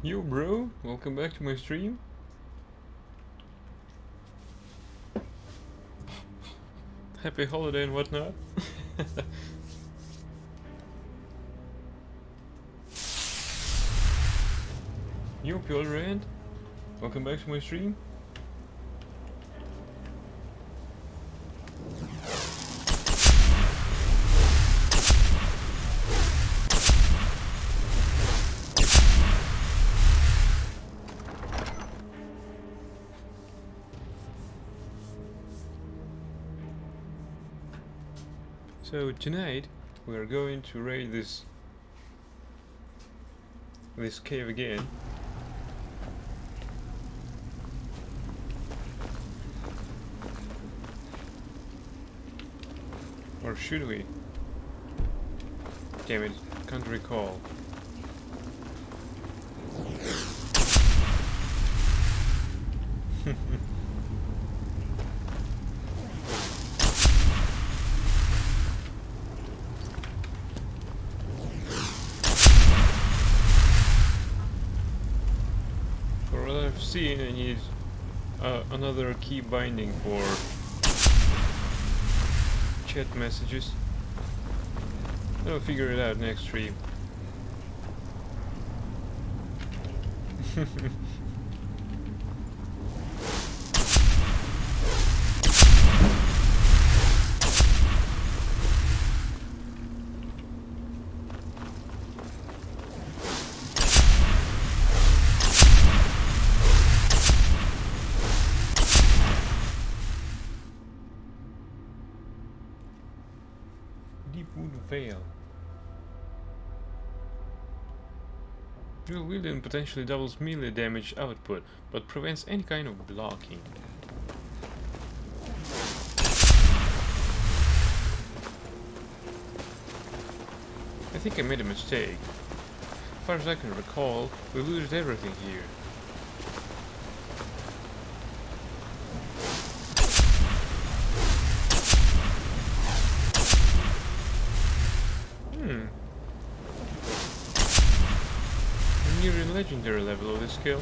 Yo bro, welcome back to my stream. Happy holiday and whatnot. Yo Pure Rand, welcome back to my stream. So tonight we are going to raid this cave again. Or should we? Damn it, can't recall. For what I've seen, I need another key binding for chat messages. I'll figure it out next stream. Deepwood Vale. Dual wielding potentially doubles melee damage output, but prevents any kind of blocking. I think I made a mistake. As far as I can recall, we looted everything here. I'm nearing legendary level of this skill.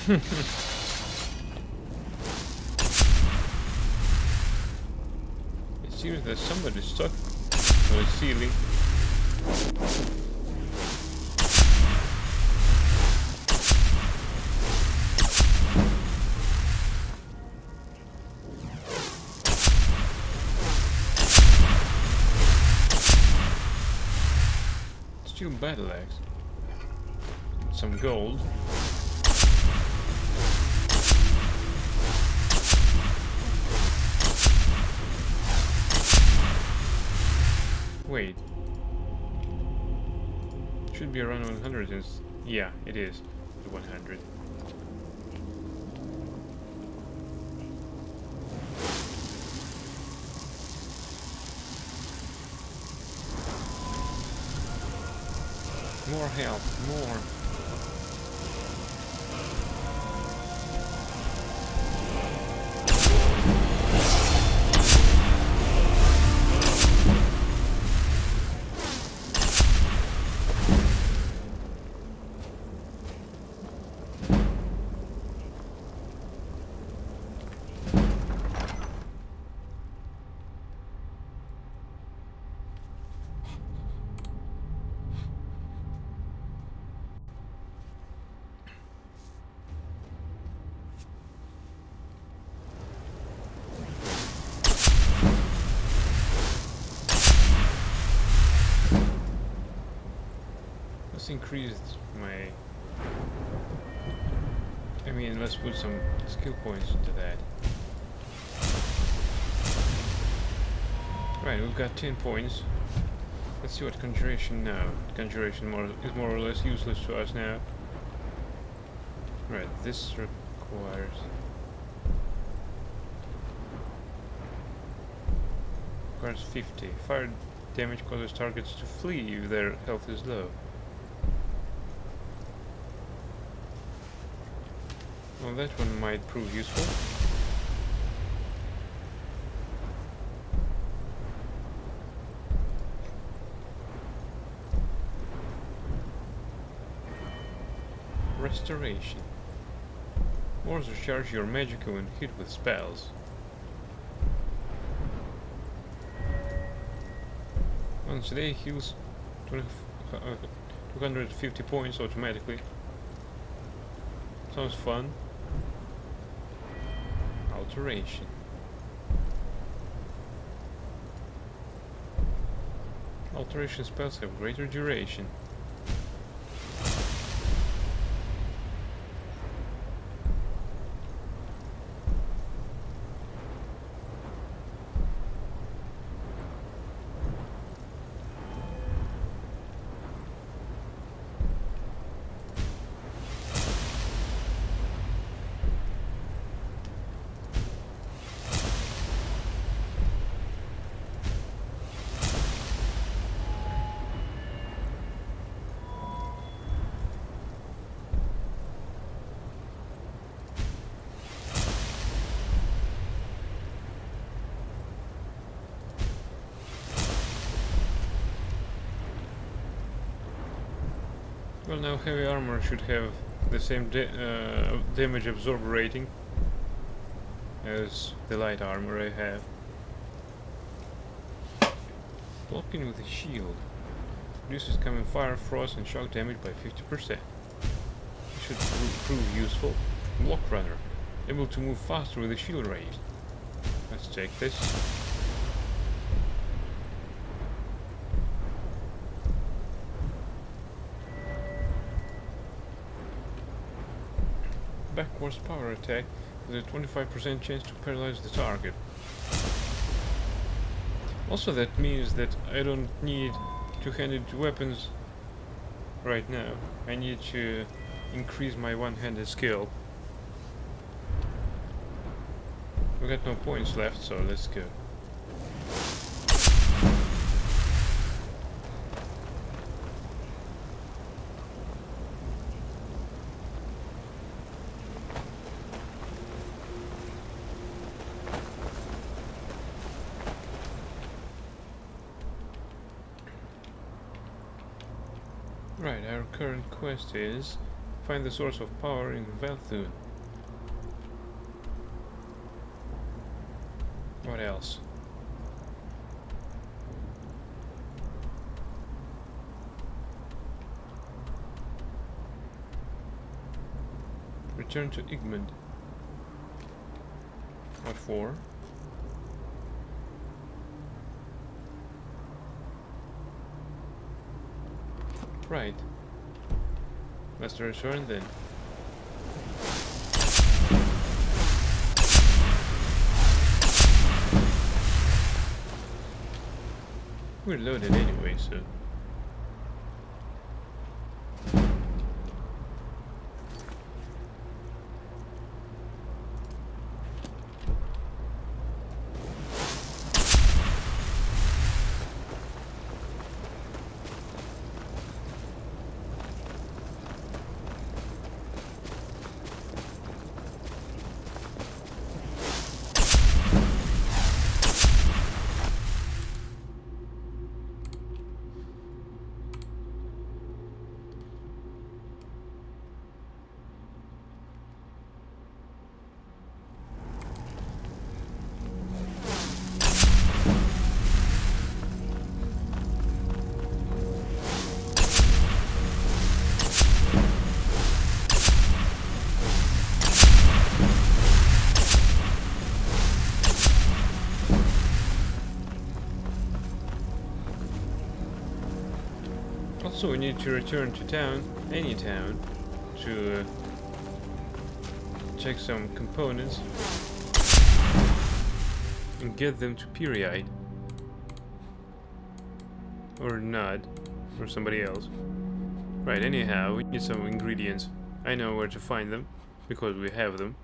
It seems that somebody's stuck on the ceiling. Steel battle axe. Some gold. Wait. Should be around 100. Yeah, it is. to 100. More health, more. Let's increase my... I mean, let's put some skill points into that. Right, we've got 10 points. Let's see what conjuration now. Conjuration is more or less useless to us now. Right, this requires... requires 50. Fire damage causes targets to flee if their health is low. Well, that one might prove useful. Restoration. Wars recharge your magic when hit with spells. Once a day heals 250 points automatically. Sounds fun. Alteration. Alteration spells have greater duration. Well, now heavy armor should have the same damage absorb rating as the light armor I have. Blocking with a shield reduces common fire, frost and shock damage by 50%. It should prove useful. Block runner, able to move faster with a shield raised. Let's take this. Backwards power attack with a 25% chance to paralyze the target. Also, that means that I don't need two-handed weapons right now. I need to increase my one-handed skill. We got no points left, so let's go. Right, our current quest is find the source of power in Velthun. What else? Return to Igmund. What for? Right. Let's return then. We're loaded anyway, so... Also, we need to return to town, any town, to check some components and get them to Periite. Or not, or somebody else. Right, anyhow, we need some ingredients. I know where to find them, because we have them.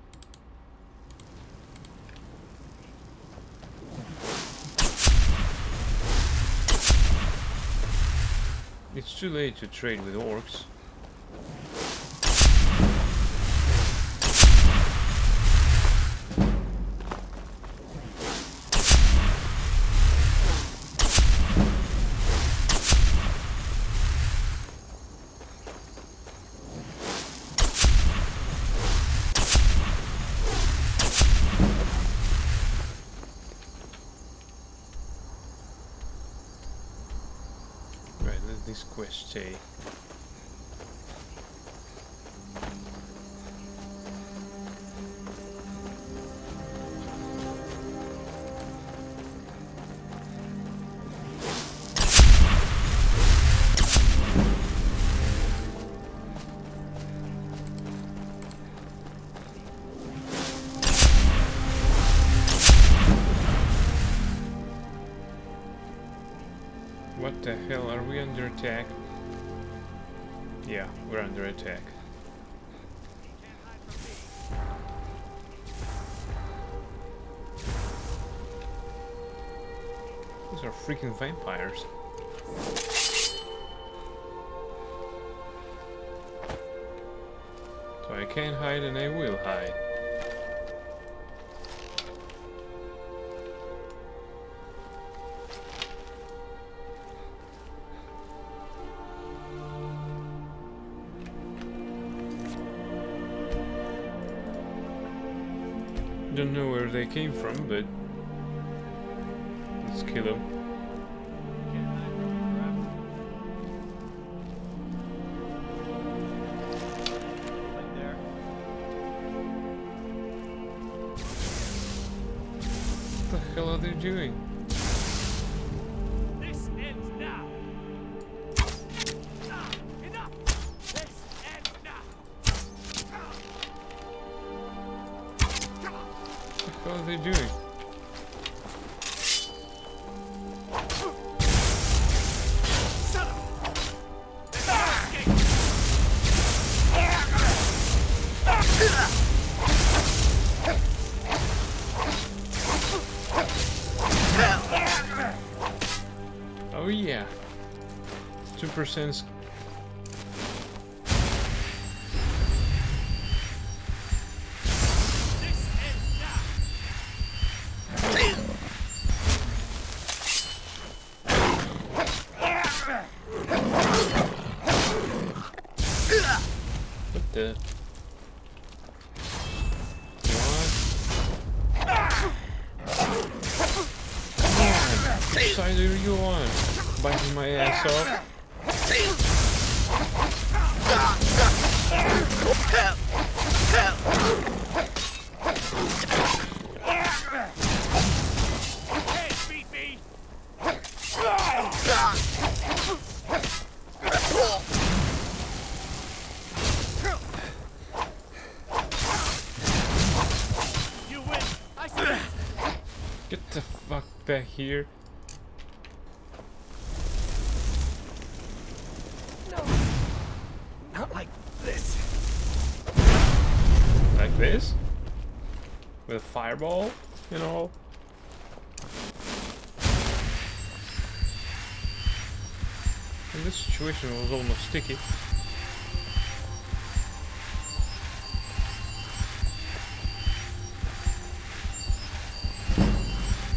It's too late to trade with orcs. This quest say. What the hell, are we under attack? Yeah, we're under attack. These are freaking vampires. So I can't hide and I will hide. Don't know where they came from, but let's kill them. What the hell are they doing? This ends now. Enough. This ends now. What are they doing? Oh yeah, 2%. What the? What side are you on? Biting my ass off? Can't beat me. You win. I see. Get the fuck back here. Not like this. Like this? With a fireball and all? And this situation was almost sticky.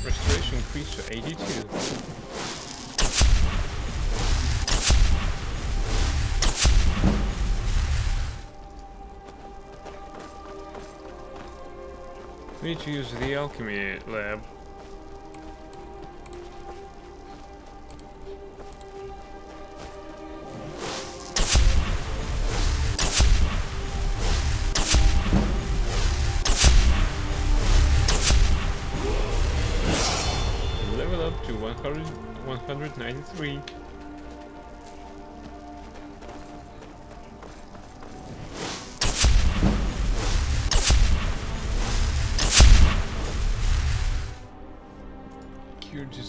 Restoration increased to 82. We need to use the alchemy lab. Level up to 193.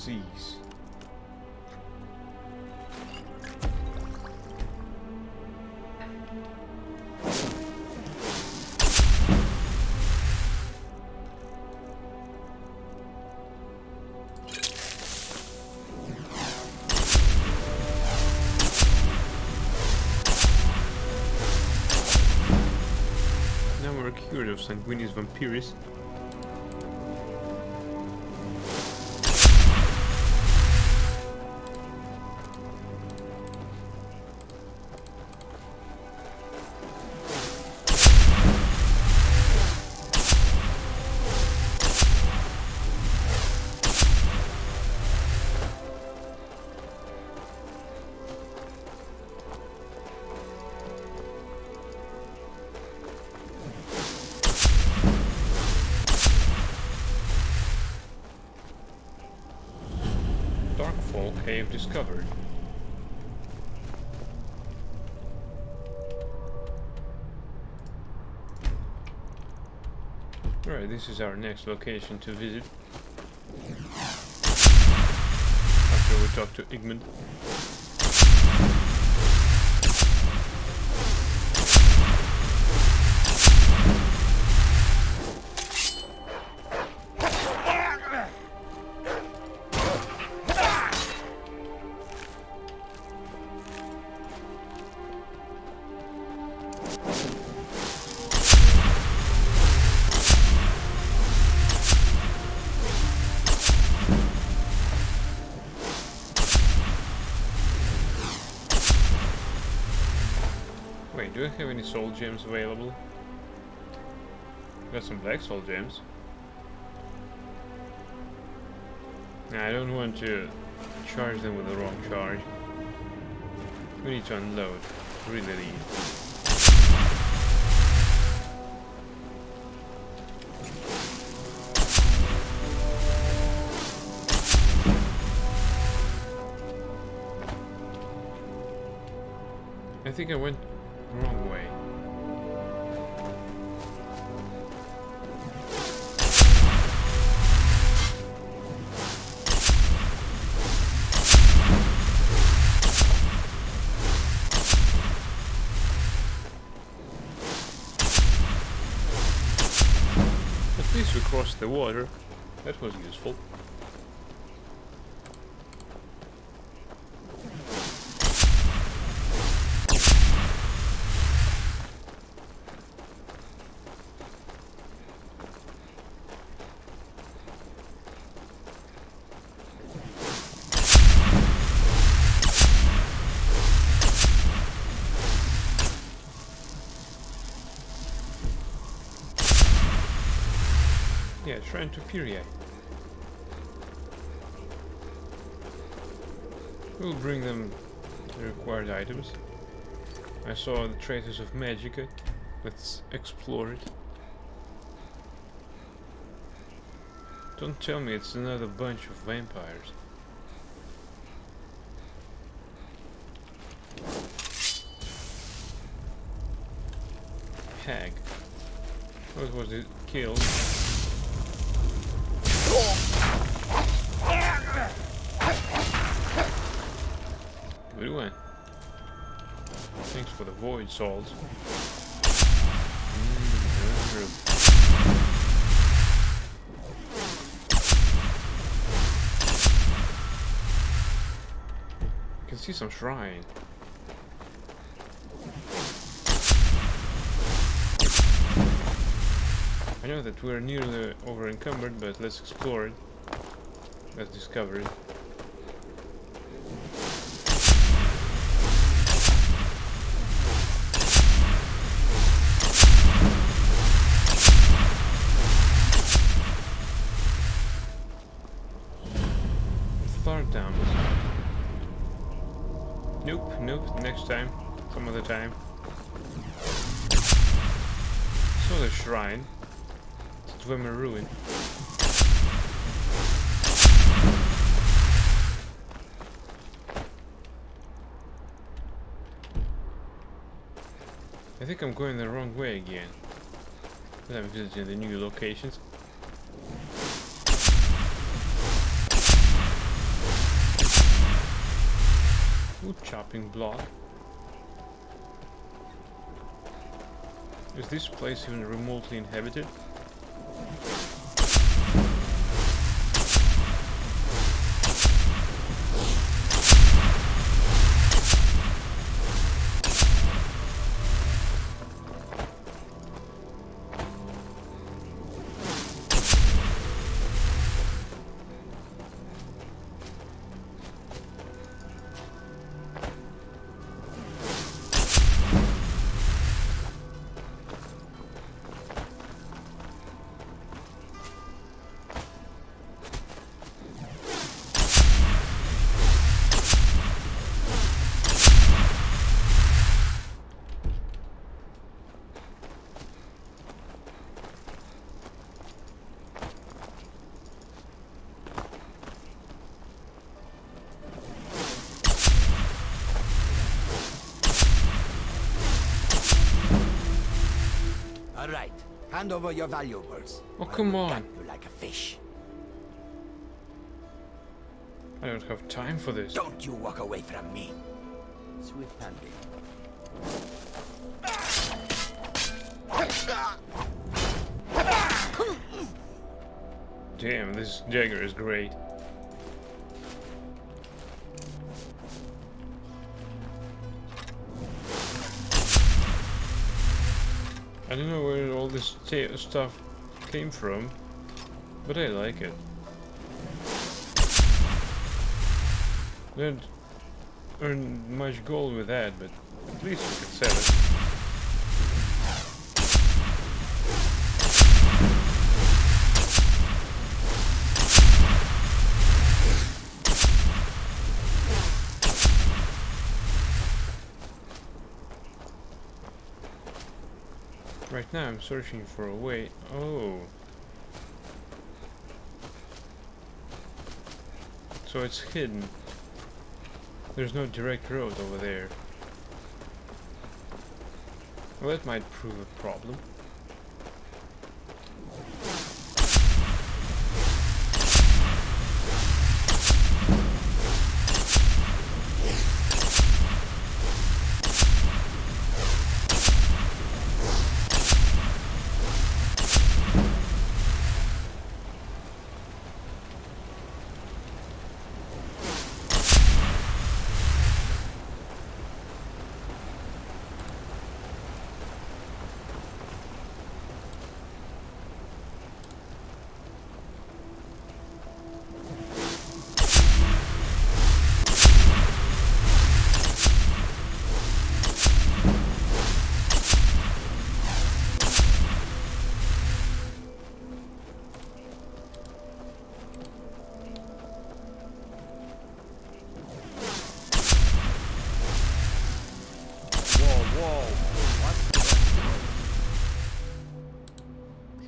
seas. Now we're cured of Sanguinius Vampiris. Darkfall cave discovered. Alright, this is our next location to visit. After we talk to Igmund. Wait, do I have any soul gems available? Got some black soul gems. Nah, I don't want to charge them with the wrong charge. We need to unload. Really need. I think I went wrong way. At least we crossed the water. That was useful. Yeah, Shrine to Pyria. We'll bring them the required items. I saw the traces of Magicka. Let's explore it. Don't tell me it's another bunch of vampires. Hag. What was it killed? Good one. Thanks for the void salt. I can see some shrine. I know that we're nearly over encumbered, but let's explore it. Let's discover it. Third down. Nope, nope, next time. Some other time. So the shrine. It's Dwemer Ruin. I think I'm going the wrong way again. But I'm visiting the new locations. wood chopping block. Is this place even remotely inhabited? All right, hand over your valuables. Oh, I come will on. gut you like a fish. I don't have time for this. Don't you walk away from me. Swift handling. Damn, this Jagger is great. I don't know where all this stuff came from, but I like it. Don't earn much gold with that, but at least we can sell it. Right now I'm searching for a way. Oh. So it's hidden. There's no direct road over there. Well, that might prove a problem.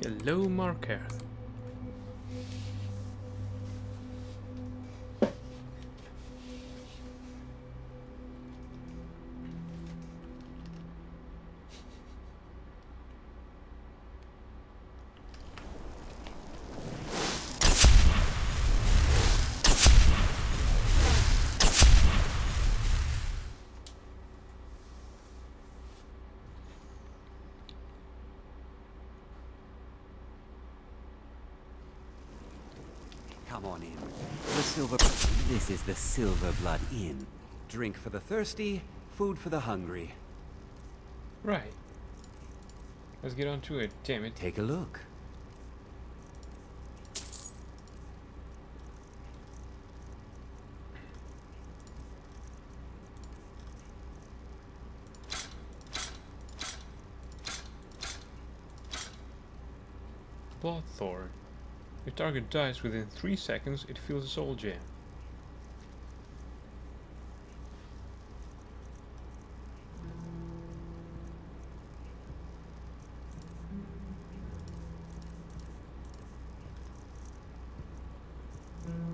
Hello, Markarth. Come on in. The Silver... This is the Silver Blood Inn. Drink for the thirsty, food for the hungry. Right. Let's get on to it, damn it. Take a look. Bloodthorn. If target dies within 3 seconds, it feels a soul gem.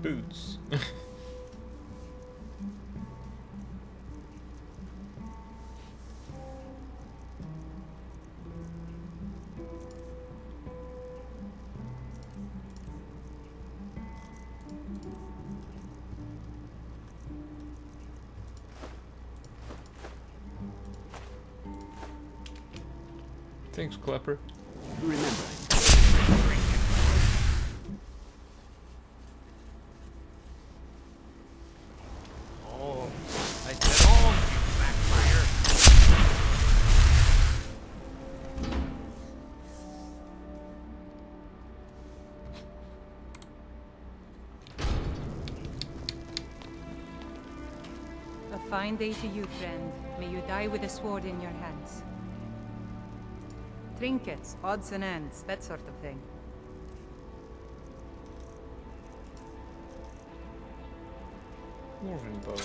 Boots. Thanks, Clapper. Remember, Oh, I said all, you backfire. A fine day to you, friend. May you die with a sword in your hands. Trinkets, odds and ends, that sort of thing. Dwarven bow.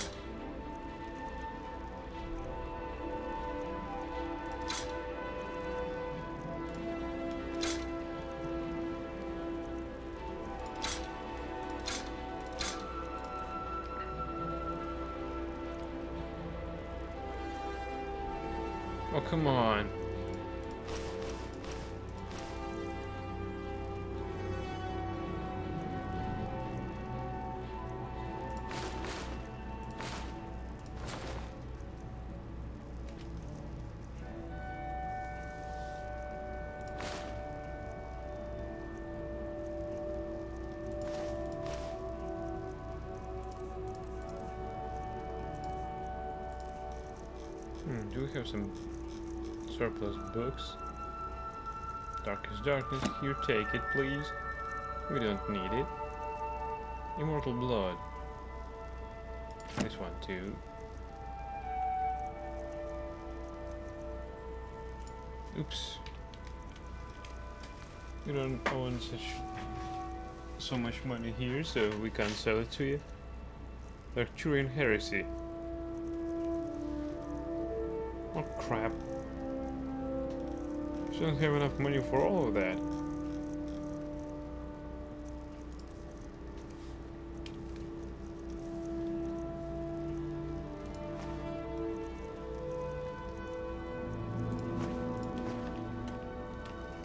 Oh, come on. Do we have some surplus books? Darkest Darkness, here, take it, please. We don't need it. Immortal Blood. This one too. Oops. You don't own so much money here, so we can't sell it to you. Arcturian Heresy. Oh crap. She don't have enough money for all of that.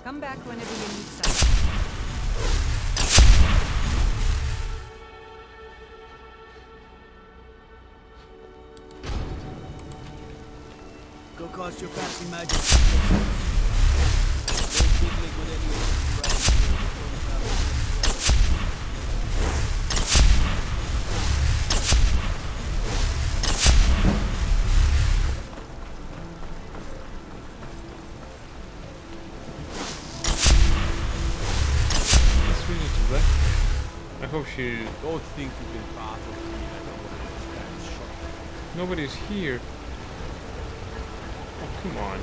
Come back whenever you need something. Go cast your fancy magic. Don't fiddling with any orcs around here before the battle. Let's read it to that. I hope she... Don't think you can battle me like a one of those guys shot. Nobody's here. Oh, come on.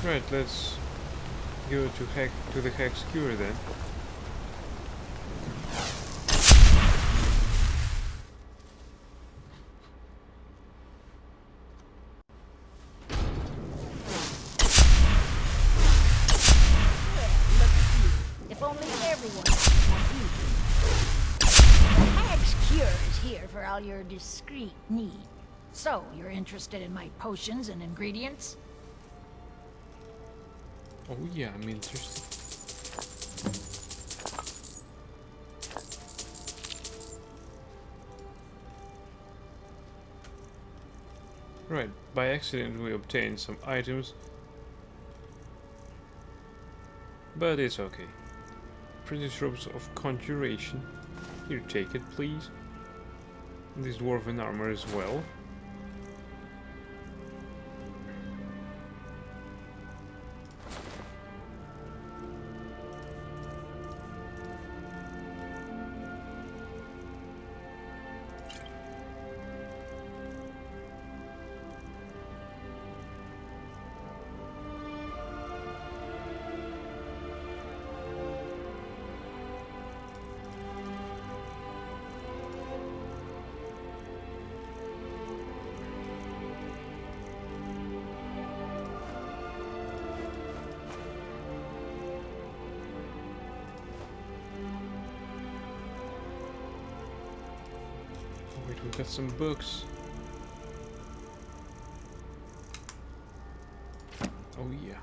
Right, let's go to the Hex Cure then. Look at you. If only everyone was like you. The Hag's Cure is here for all your discreet needs. So, you're interested in my potions and ingredients? Oh yeah, I'm interested. Right, by accident we obtained some items, but it's okay. Princess robes of conjuration. Here, take it, please. This dwarven armor as well. Wait, we got some books. Oh yeah.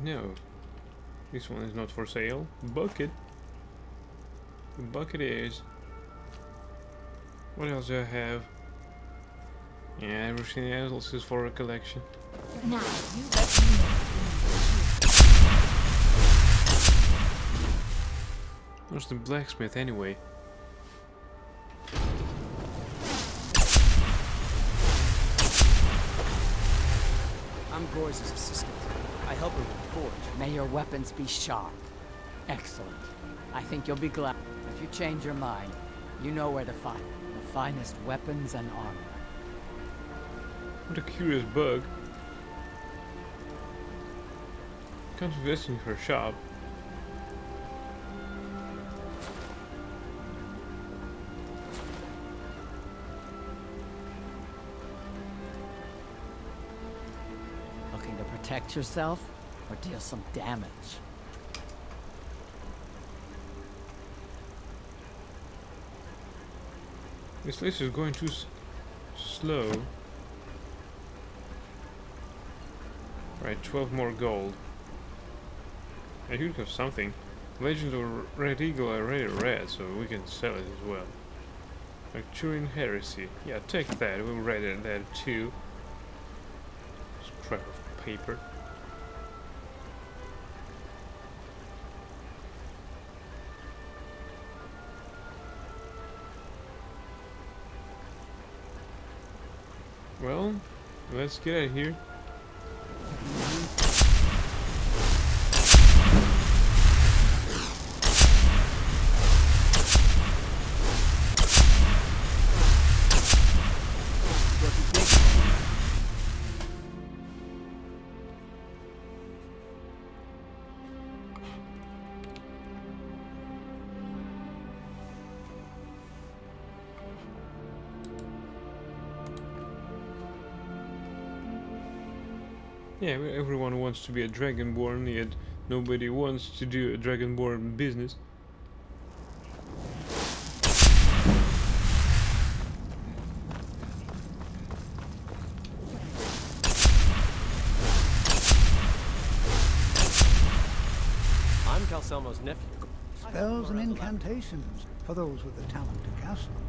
No. This one is not for sale. Bucket. The bucket is. What else do I have? Yeah, everything else is for a collection. Now, you let me know. Where's the blacksmith anyway? I'm Goy's assistant. I help her with the forge. May your weapons be sharp. Excellent. I think you'll be glad. If you change your mind, you know where to find the finest weapons and armor. What a curious bug. Can't invest in her shop. Looking to protect yourself or deal some damage? This list is going too slow. Right, 12 more gold. I should have something. Legend of Red Eagle I already read, so we can sell it as well. Arcturian Heresy. Yeah, take that. We read that too. Scrap of paper. Well, let's get out of here. Yeah, everyone wants to be a Dragonborn, yet nobody wants to do a Dragonborn business. I'm Calcelmo's nephew. Spells and incantations for those with the talent to cast them.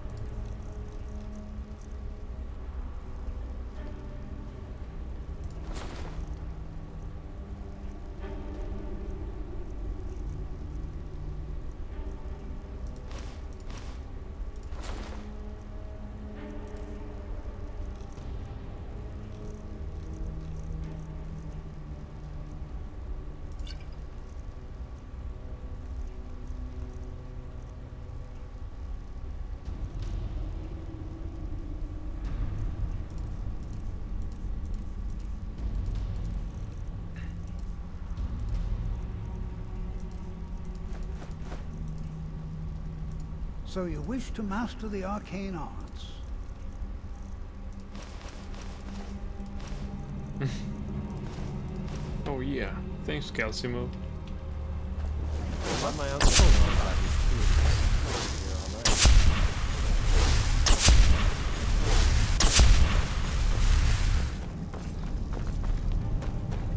So you wish to master the arcane arts? Oh yeah, thanks Calcimo. Let my uncle know about his tools. Here all night.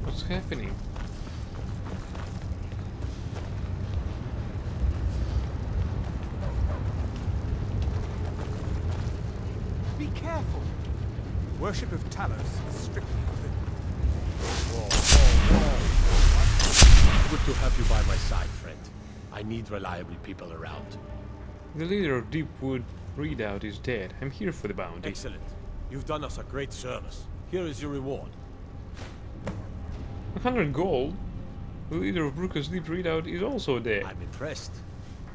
What's happening? Be careful. Worship of Talos is strictly forbidden. Good to have you by my side, friend. I need reliable people around. The leader of Deepwood Redoubt is dead. I'm here for the bounty. Excellent. You've done us a great service. Here is your reward. 100 gold? The leader of Brooker's Deep Redoubt is also dead. I'm impressed.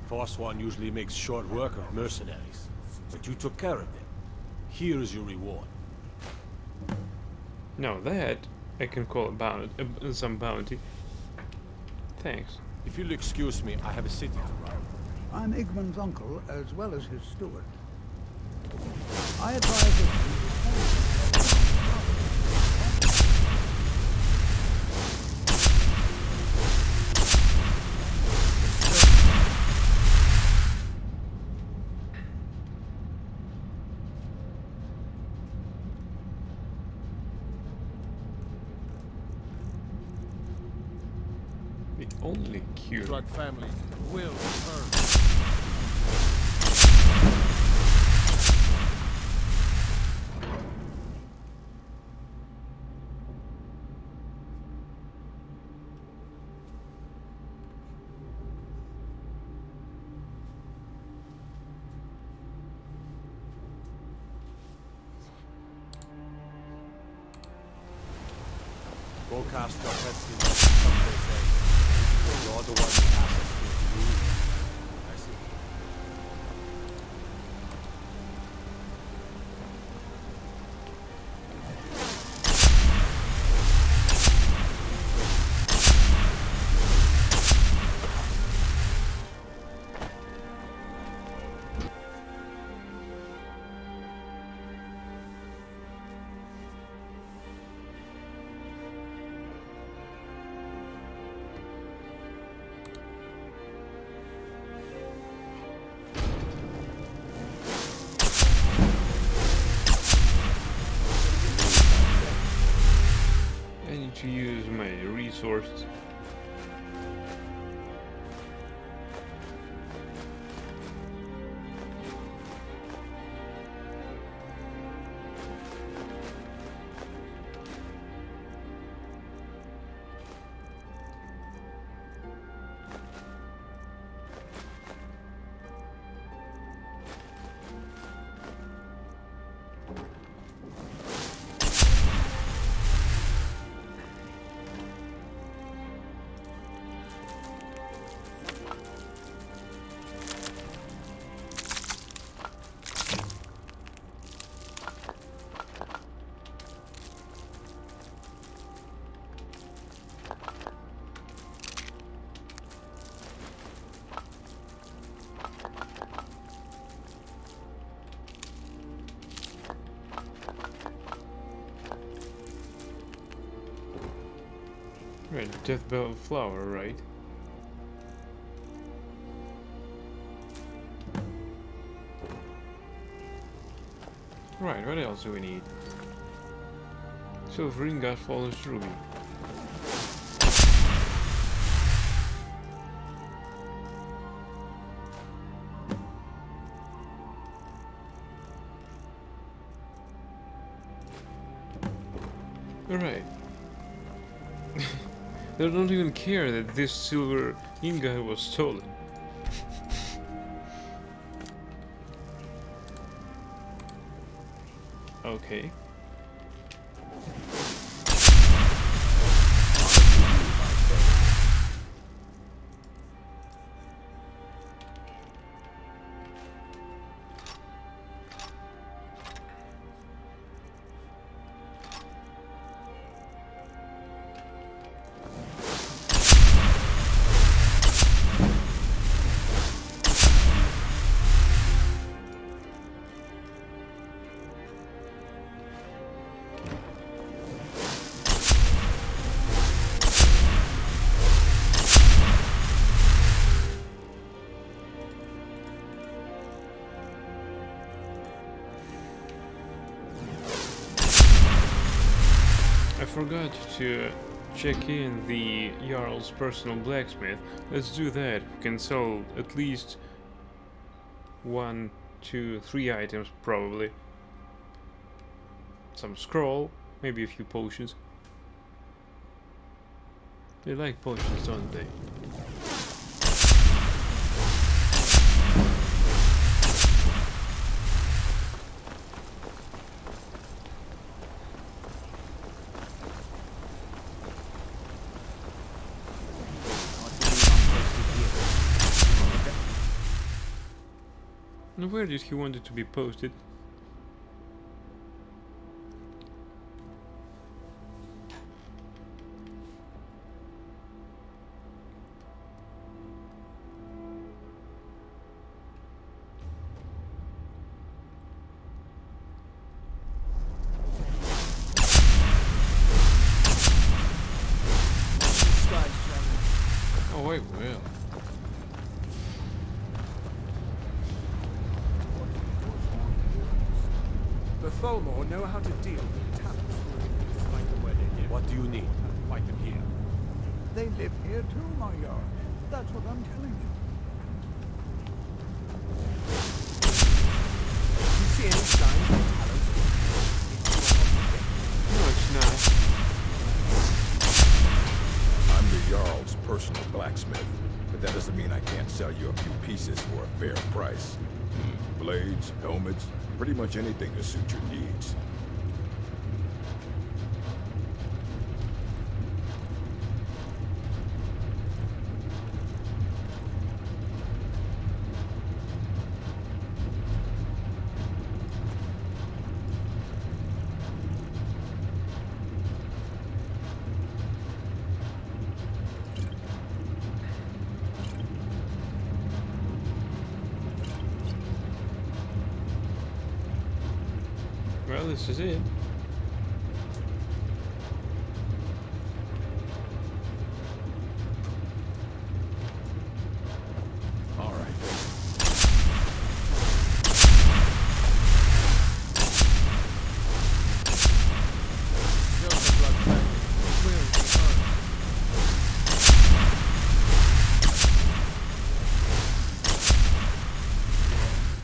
Forsworn usually makes short work of mercenaries, but you took care of them. Here is your reward. Now that I can call some bounty. Thanks. If you'll excuse me, I have a city to run. I'm Igmund's uncle, as well as his steward. I advise that you The only cure. Blood family will return. Go cast your questions someplace else. You're the one who asked us to do. I see. To use my resources. Right, death bell flower, right? Right, what else do we need? Silver ingot, flawless ruby. Alright. They don't even care that this silver ingot was stolen. Okay. I forgot to check in the Jarl's personal blacksmith. Let's do that. We can sell at least 1, 2, 3 items probably. Some scroll, maybe a few potions. They like potions, don't they? And where did he want it to be posted? Oh, I will. The Tholmor know how to deal with talents. Fight them where they live. What do you need? Fight them here. They live here too, my Jarl. That's what I'm telling you. You see any signs of Talos? No, it's not. I'm the Jarl's personal blacksmith, but that doesn't mean I can't sell you a few pieces for a fair price. Blades, helmets, pretty much anything to suit your needs. Well, this is it. All right.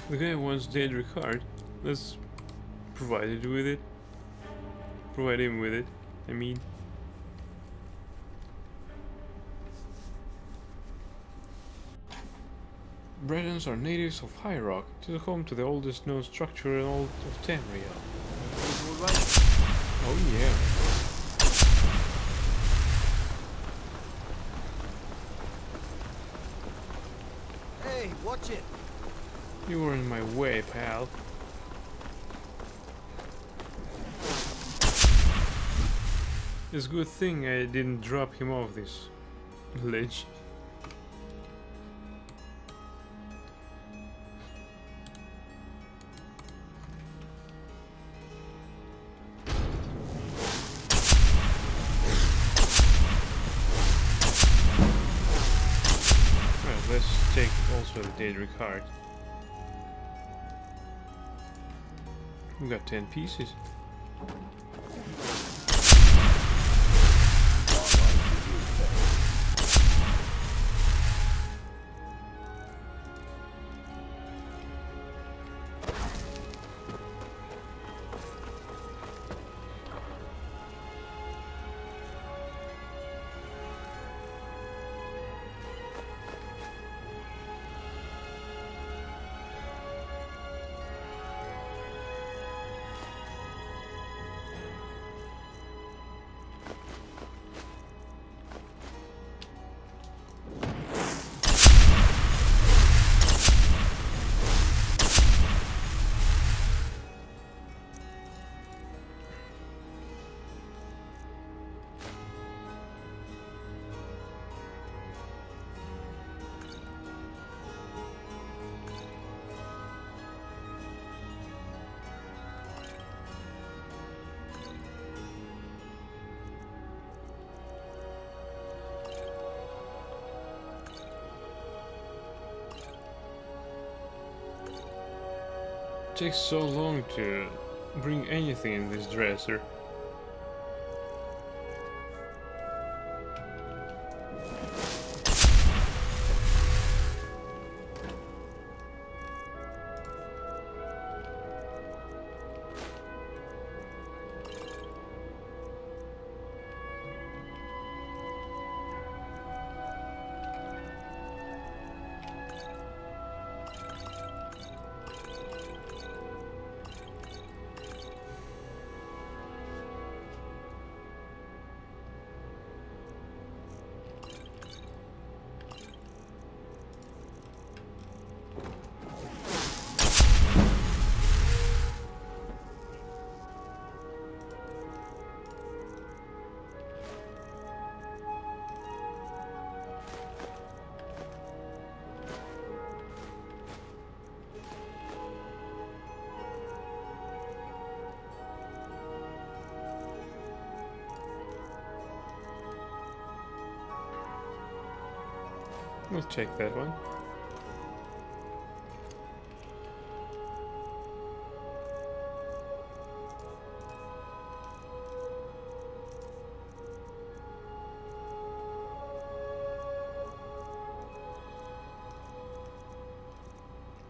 The guy wants Daedric Heart. Let's provide it with it. Provide him with it. I mean. Bredons are natives of High Rock. It is home to the oldest known structure in all of Tamriel. Oh yeah. Hey, watch it! You were in my way, pal. It's a good thing I didn't drop him off this ledge. Well, let's take also the Daedric Heart. We got 10 pieces. It takes so long to bring anything in this dresser. We'll check that one.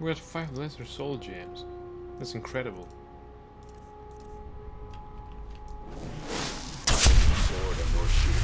We got 5 lesser soul gems. That's incredible. Sword and your shield.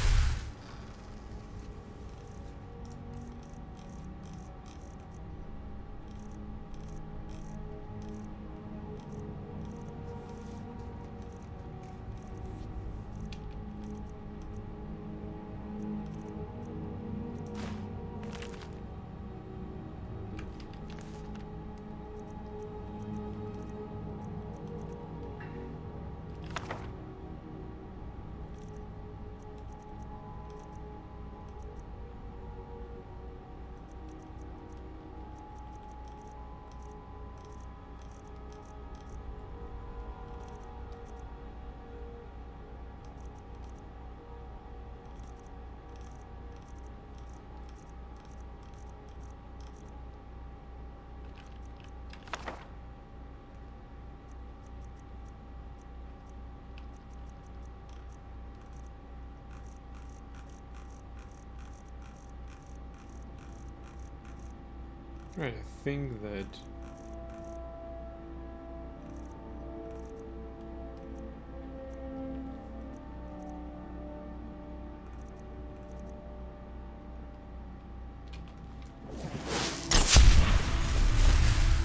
Right, I think that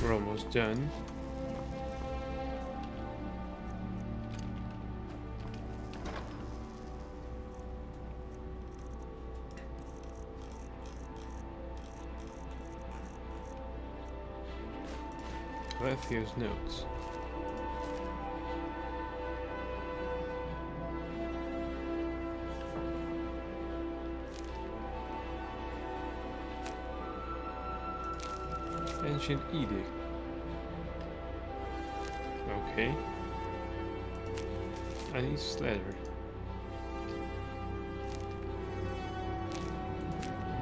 we're almost done. Letheo's notes. Ancient Edict. Okay. I need Slather.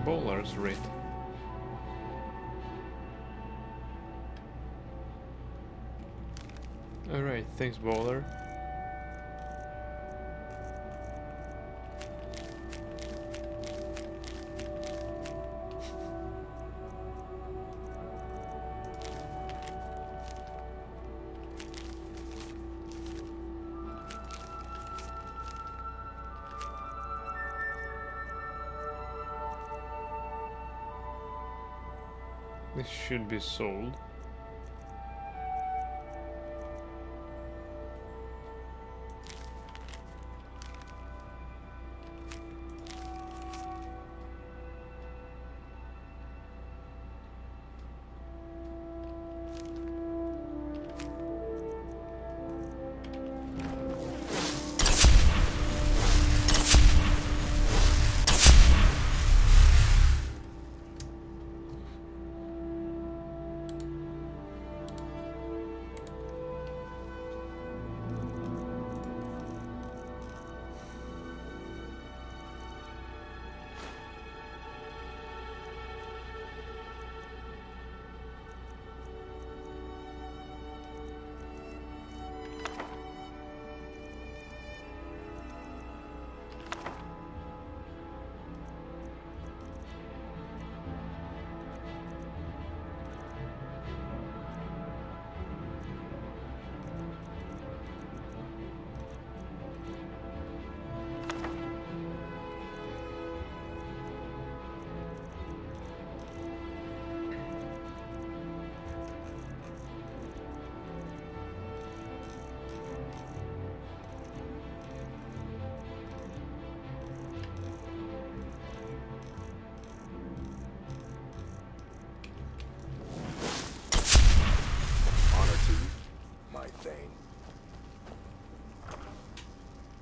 Bowler's Writ. Alright, thanks Bowler. This should be sold.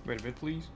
Wait a bit, please.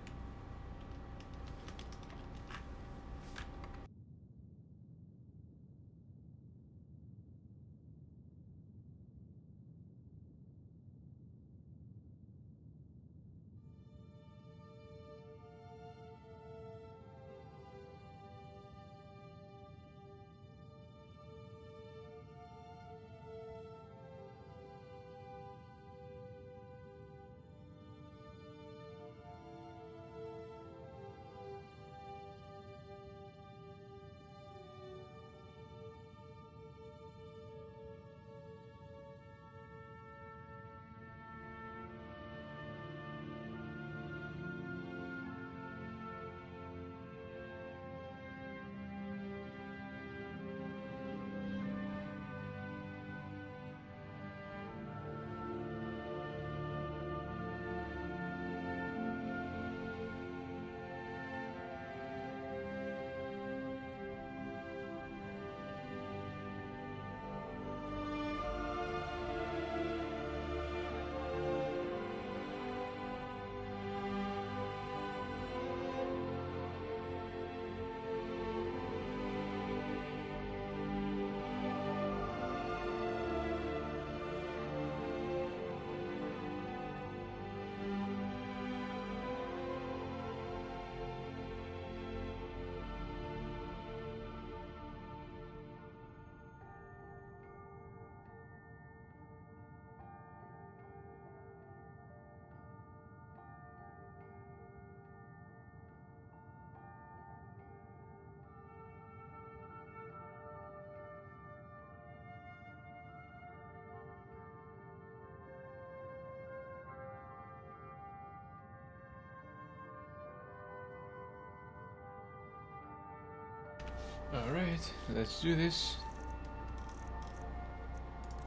Alright, let's do this.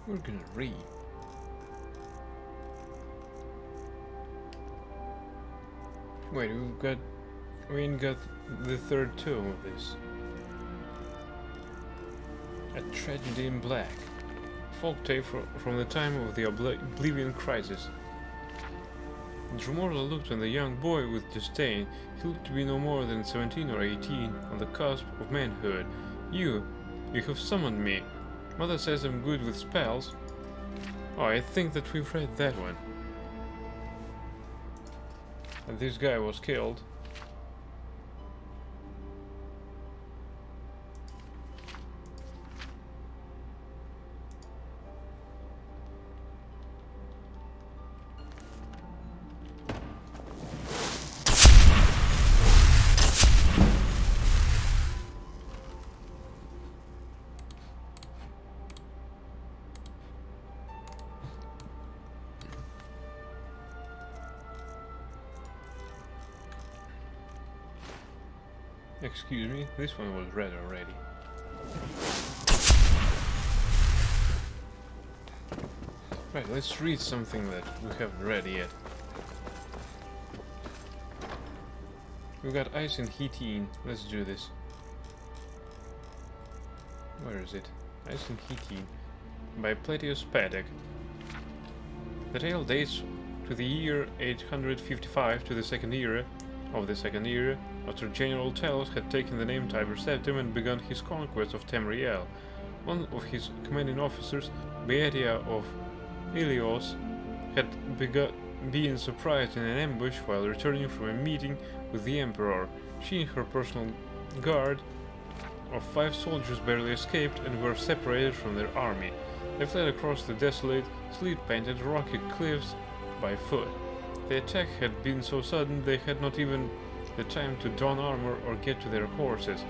We're gonna read. Wait, we ain't got the third tome of this. A Tragedy in Black. Folktale from the time of the Oblivion Crisis. Dromorda looked on the young boy with disdain. He looked to be no more than 17 or 18, on the cusp of manhood. You have summoned me. Mother says I'm good with spells. Oh, I think that we've read that one. And this guy was killed. Excuse me, this one was read already. Right, let's read something that we haven't read yet. We've got Ice and Heateen. Let's do this. Where is it? Ice and Heateen by Plateus Paddock. The tale dates to the year 855 to the Second Era of the Second Era, after General Talos had taken the name Tiber Septim and begun his conquest of Tamriel. One of his commanding officers, Beatia of Ilios, had been surprised in an ambush while returning from a meeting with the Emperor. She and her personal guard of 5 soldiers barely escaped and were separated from their army. They fled across the desolate, sleet-painted rocky cliffs by foot. The attack had been so sudden they had not even the time to don armor or get to their horses.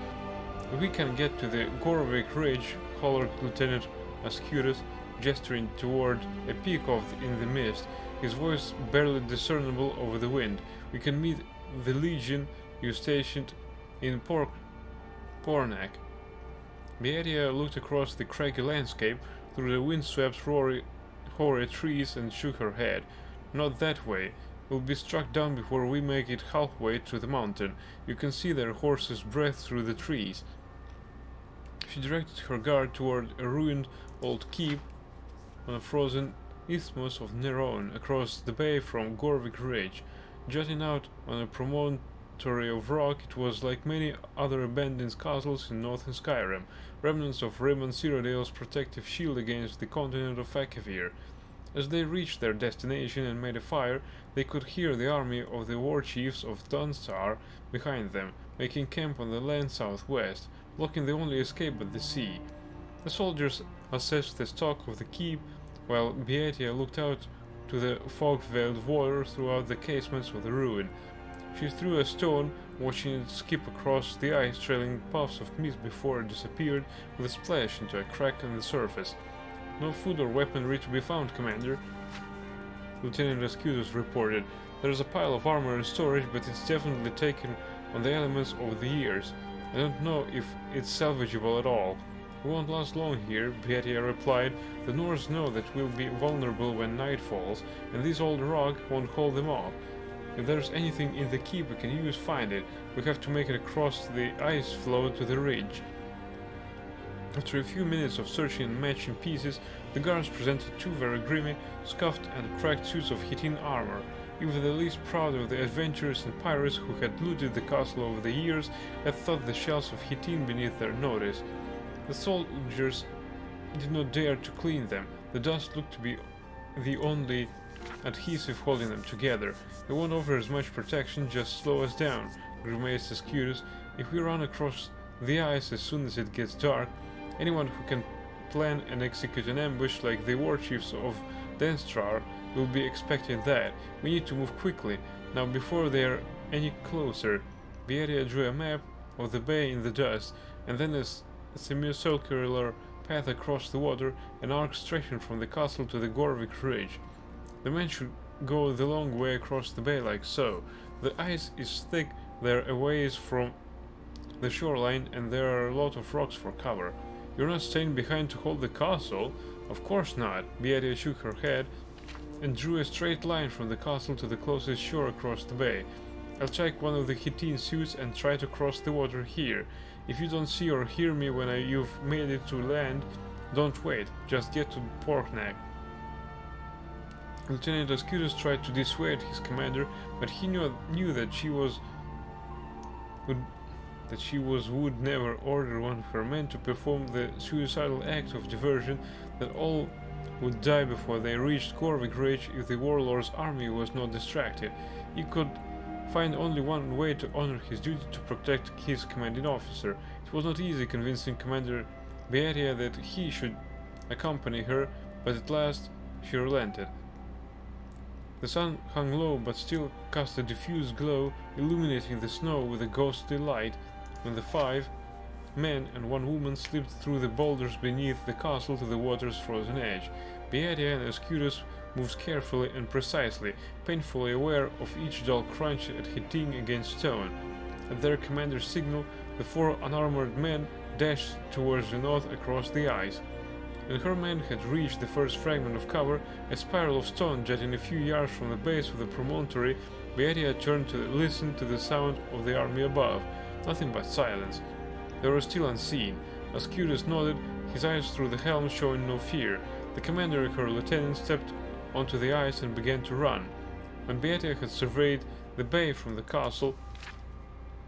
We can get to the Gorvik Ridge, hollered Lieutenant Ascutus, gesturing toward a peak in the mist, his voice barely discernible over the wind. We can meet the Legion you stationed in Pornak. Beatia looked across the craggy landscape through the windswept hoary trees and shook her head. Not that way. We'll be struck down before we make it halfway to the mountain. You can see their horses' breath through the trees. She directed her guard toward a ruined old keep on a frozen isthmus of Neron across the bay from Gorvik Ridge. Jutting out on a promontory of rock, it was like many other abandoned castles in northern Skyrim, remnants of Rimmon Cyrodiil's protective shield against the continent of Akavir. As they reached their destination and made a fire, they could hear the army of the war chiefs of Dunstar behind them, making camp on the land southwest, blocking the only escape but the sea. The soldiers assessed the stock of the keep, while Beatia looked out to the fog-veiled water throughout the casements of the ruin. She threw a stone, watching it skip across the ice, trailing puffs of mist before it disappeared with a splash into a crack on the surface. No food or weaponry to be found, Commander, Lieutenant Ascutus reported. There's a pile of armor in storage, but it's definitely taken on the elements over the years. I don't know if it's salvageable at all. We won't last long here, Beatia replied. The Norse know that we'll be vulnerable when night falls, and this old rock won't hold them off. If there's anything in the keep we can use, find it. We have to make it across the ice floe to the ridge. After a few minutes of searching and matching pieces, the guards presented 2 very grimy, scuffed and cracked suits of Hittite armor. Even the least proud of the adventurers and pirates who had looted the castle over the years had thought the shells of Hittite beneath their notice. The soldiers did not dare to clean them. The dust looked to be the only adhesive holding them together. It won't offer as much protection, just slow us down, grimaced Ascutus. If we run across the ice as soon as it gets dark, anyone who can plan and execute an ambush like the war chiefs of Denstrar will be expecting that. We need to move quickly, now before they are any closer. Beatia drew a map of the bay in the dust, and then a semicircular path across the water, an arc stretching from the castle to the Gorvik Ridge. The men should go the long way across the bay like so. The ice is thick there a ways from the shoreline and there are a lot of rocks for cover. You're not staying behind to hold the castle? Of course not. Beatia shook her head and drew a straight line from the castle to the closest shore across the bay. I'll check one of the Hittine suits and try to cross the water here. If you don't see or hear me when you've made it to land, don't wait, just get to Porkneck. Lieutenant Ascutus tried to dissuade his commander, but he knew that she would never order one of her men to perform the suicidal act of diversion, that all would die before they reached Gorvik Ridge if the warlord's army was not distracted. He could find only one way to honor his duty to protect his commanding officer. It was not easy convincing Commander Beatia that he should accompany her, but at last she relented. The sun hung low but still cast a diffuse glow, illuminating the snow with a ghostly light, when the 5 men and 1 woman slipped through the boulders beneath the castle to the water's frozen edge. Beatia and Ascutus moved carefully and precisely, painfully aware of each dull crunch and hitting against stone. At their commander's signal, the 4 unarmored men dashed towards the north across the ice. When her men had reached the first fragment of cover, a spiral of stone jutting a few yards from the base of the promontory, Beatia turned to listen to the sound of the army above. Nothing but silence. They were still unseen. Ascutus nodded, his eyes through the helm showing no fear. The commander and her lieutenant stepped onto the ice and began to run. When Beatia had surveyed the bay from the castle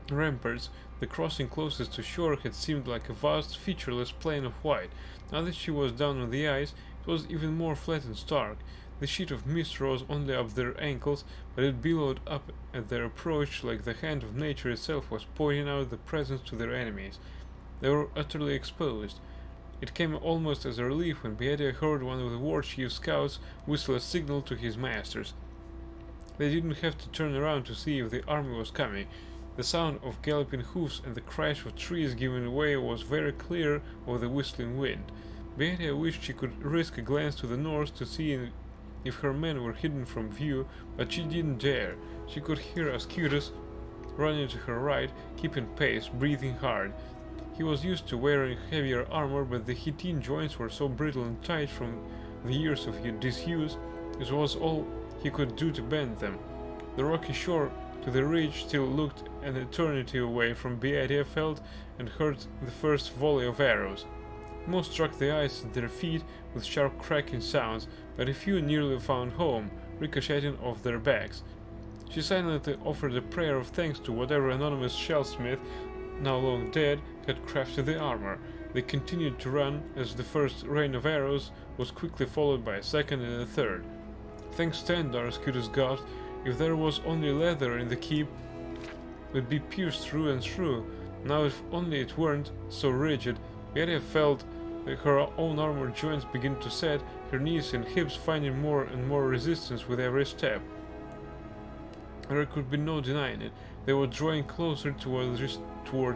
ramparts, the crossing closest to shore had seemed like a vast, featureless plain of white. Now that she was down on the ice, it was even more flat and stark. The sheet of mist rose only up their ankles, but it billowed up at their approach like the hand of nature itself was pointing out the presence to their enemies. They were utterly exposed. It came almost as a relief when Beatia heard one of the war chief's scouts whistle a signal to his masters. They didn't have to turn around to see if the army was coming. The sound of galloping hoofs and the crash of trees giving way was very clear over the whistling wind. Beatia wished she could risk a glance to the north to see if her men were hidden from view, but she didn't dare. She could hear Ascutus running to her right, keeping pace, breathing hard. He was used to wearing heavier armor, but the Hittine joints were so brittle and tight from the years of disuse, it was all he could do to bend them. The rocky shore to the ridge still looked an eternity away from Beatia felt and heard the first volley of arrows. Most struck the ice at their feet with sharp cracking sounds, but a few nearly found home, ricocheting off their backs. She silently offered a prayer of thanks to whatever anonymous shellsmith, now long dead, had crafted the armor. They continued to run as the first rain of arrows was quickly followed by a second and a third. Thanks Tendar, Ascutus gasped. If there was only leather in the keep, it would be pierced through and through. Now if only it weren't so rigid. Beatia felt her own armored joints begin to set, her knees and hips finding more and more resistance with every step. There could be no denying it. They were drawing closer toward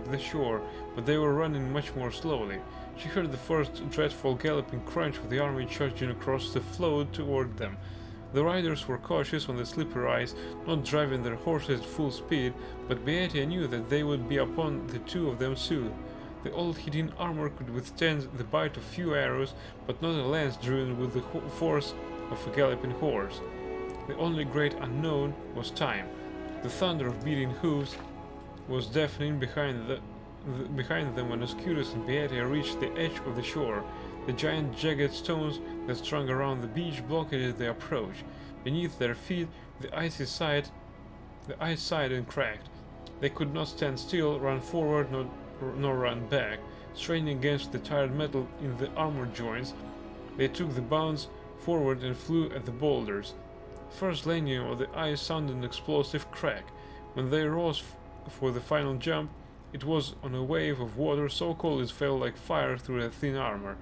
the shore, but they were running much more slowly. She heard the first dreadful galloping crunch of the army charging across the flood toward them. The riders were cautious on the slippery ice, not driving their horses at full speed, but Beatia knew that they would be upon the 2 of them soon. The old Hittine armor could withstand the bite of few arrows, but not a lance driven with the force of a galloping horse. The only great unknown was time. The thunder of beating hoofs was deafening behind them when Ascutus and Beatia reached the edge of the shore. The giant jagged stones that strung around the beach blockaded the approach. Beneath their feet, the ice sighed and cracked. They could not stand still, run forward, nor run back. Straining against the tired metal in the armor joints, they took the bounds forward and flew at the boulders. First landing of the ice sounded an explosive crack. When they rose for the final jump, it was on a wave of water so cold it fell like fire through the thin armor.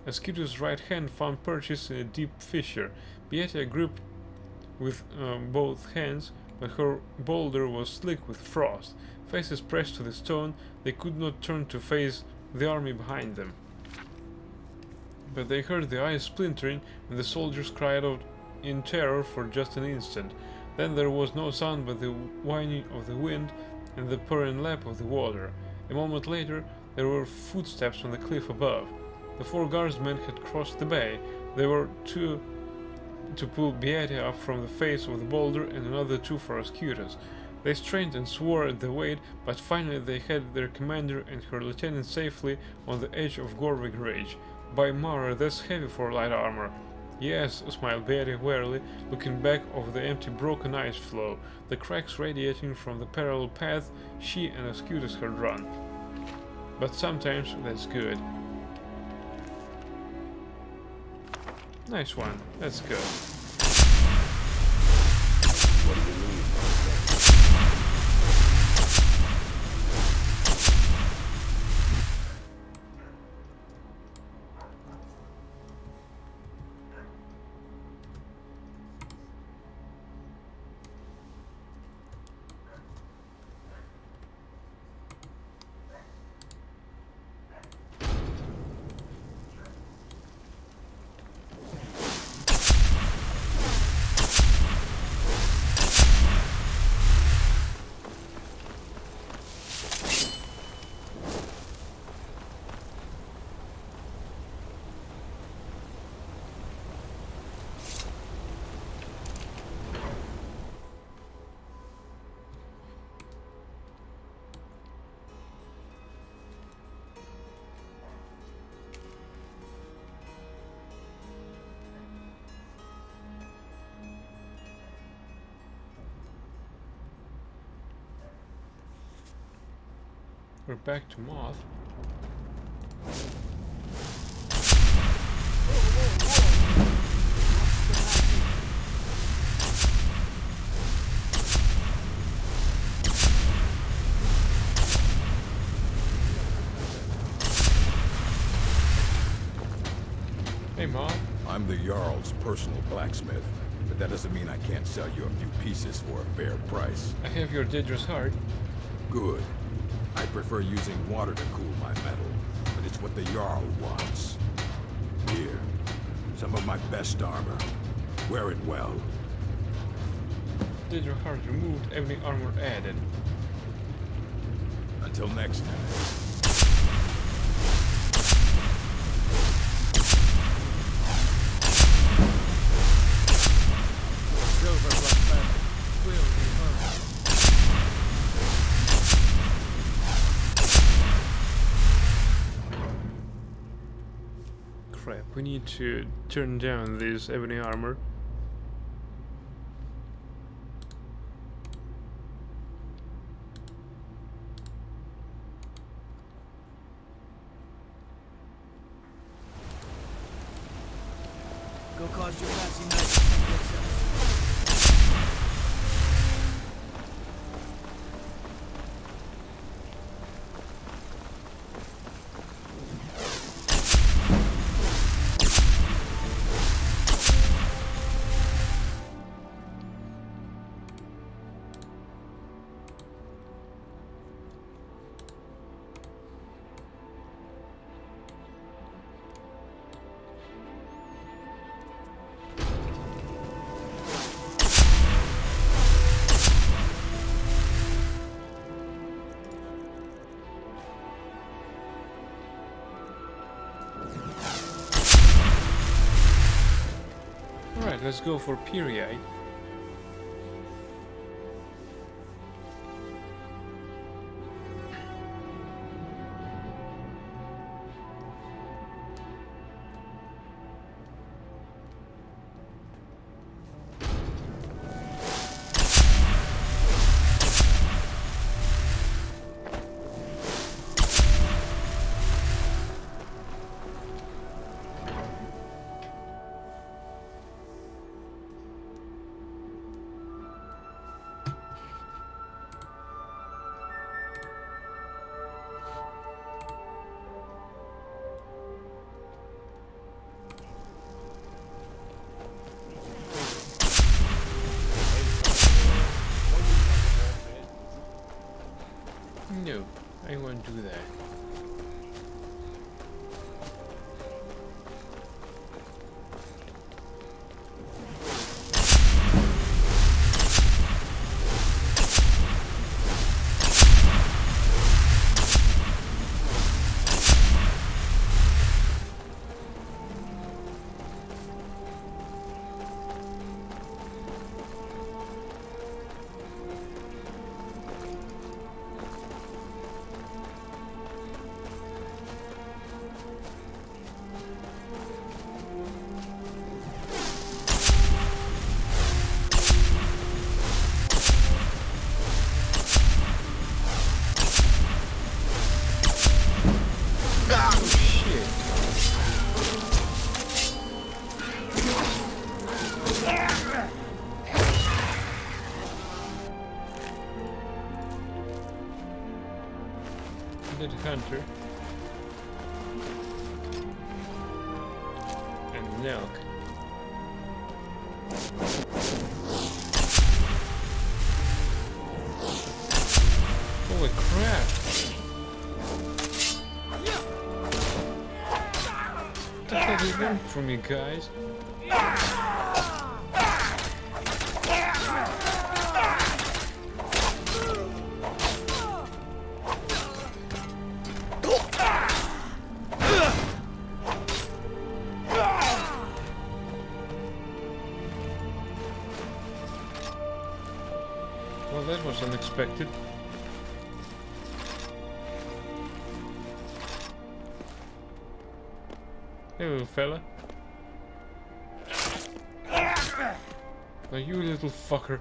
Ascutus' right hand found purchase in a deep fissure. Beatia gripped with both hands, but her boulder was slick with frost. Faces pressed to the stone, they could not turn to face the army behind them. But they heard the ice splintering, and the soldiers cried out in terror for just an instant. Then there was no sound but the whining of the wind and the purring lap of the water. A moment later, there were footsteps on the cliff above. The 4 guardsmen had crossed the bay. They were to pull Beatty up from the face of the boulder and another 2 for Ascutus. They strained and swore at the weight, but finally they had their commander and her lieutenant safely on the edge of Gorvik Ridge. By Mara, that's heavy for light armor. Yes, smiled Beatty wearily, looking back over the empty broken ice floe, the cracks radiating from the parallel path she and Ascutus had run. But sometimes that's good. Nice one, that's good. What do you mean? We're back to Moth. Hey, Moth. I'm the Jarl's personal blacksmith, but that doesn't mean I can't sell you a few pieces for a fair price. I have your dangerous heart. Good. I prefer using water to cool my metal, but it's what the Jarl wants. Here, some of my best armor. Wear it well. Dangerous heart removed, ebony armor added. Until next time. Crap, we need to turn down this ebony armor. Go cause your fancy magic someplace else. Alright, let's go for Pyrrhite. No, I won't do that. Dead hunter. And Nelk. Holy crap! What the hell do you want from me, guys? Well, that was unexpected. Hey, little fella. Now you little fucker.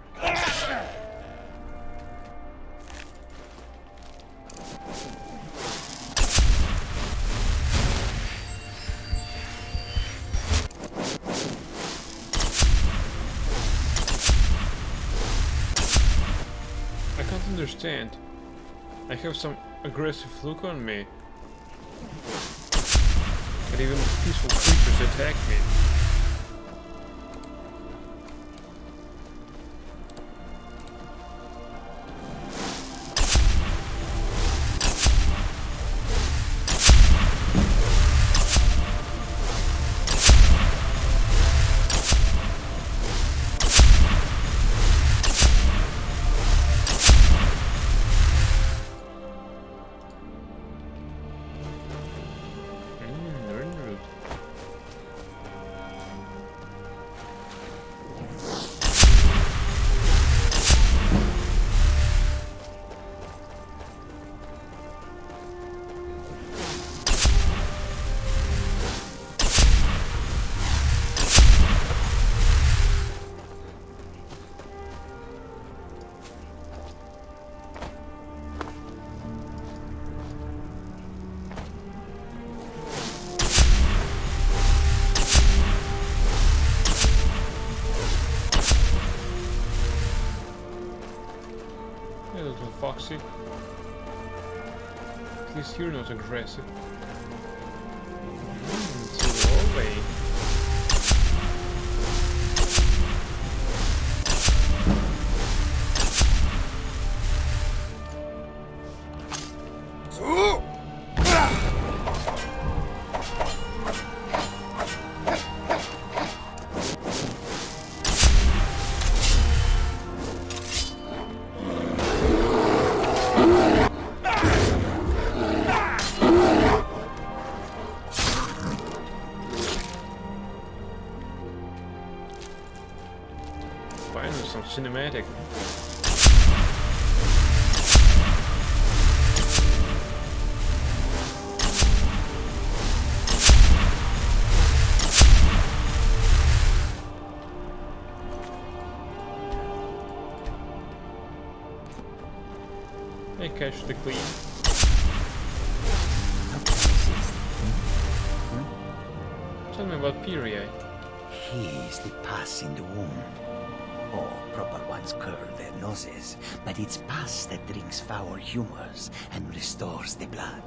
I can't understand. I have some aggressive look on me. But even peaceful creatures attack me. Little foxy. At least you're not aggressive. It's your way. Finally, some cinematic. Hey, catch the queen. Tell me about Piri. He is the pus in the wound. Oh, proper ones curl their noses, but it's pus that drinks foul humors and restores the blood.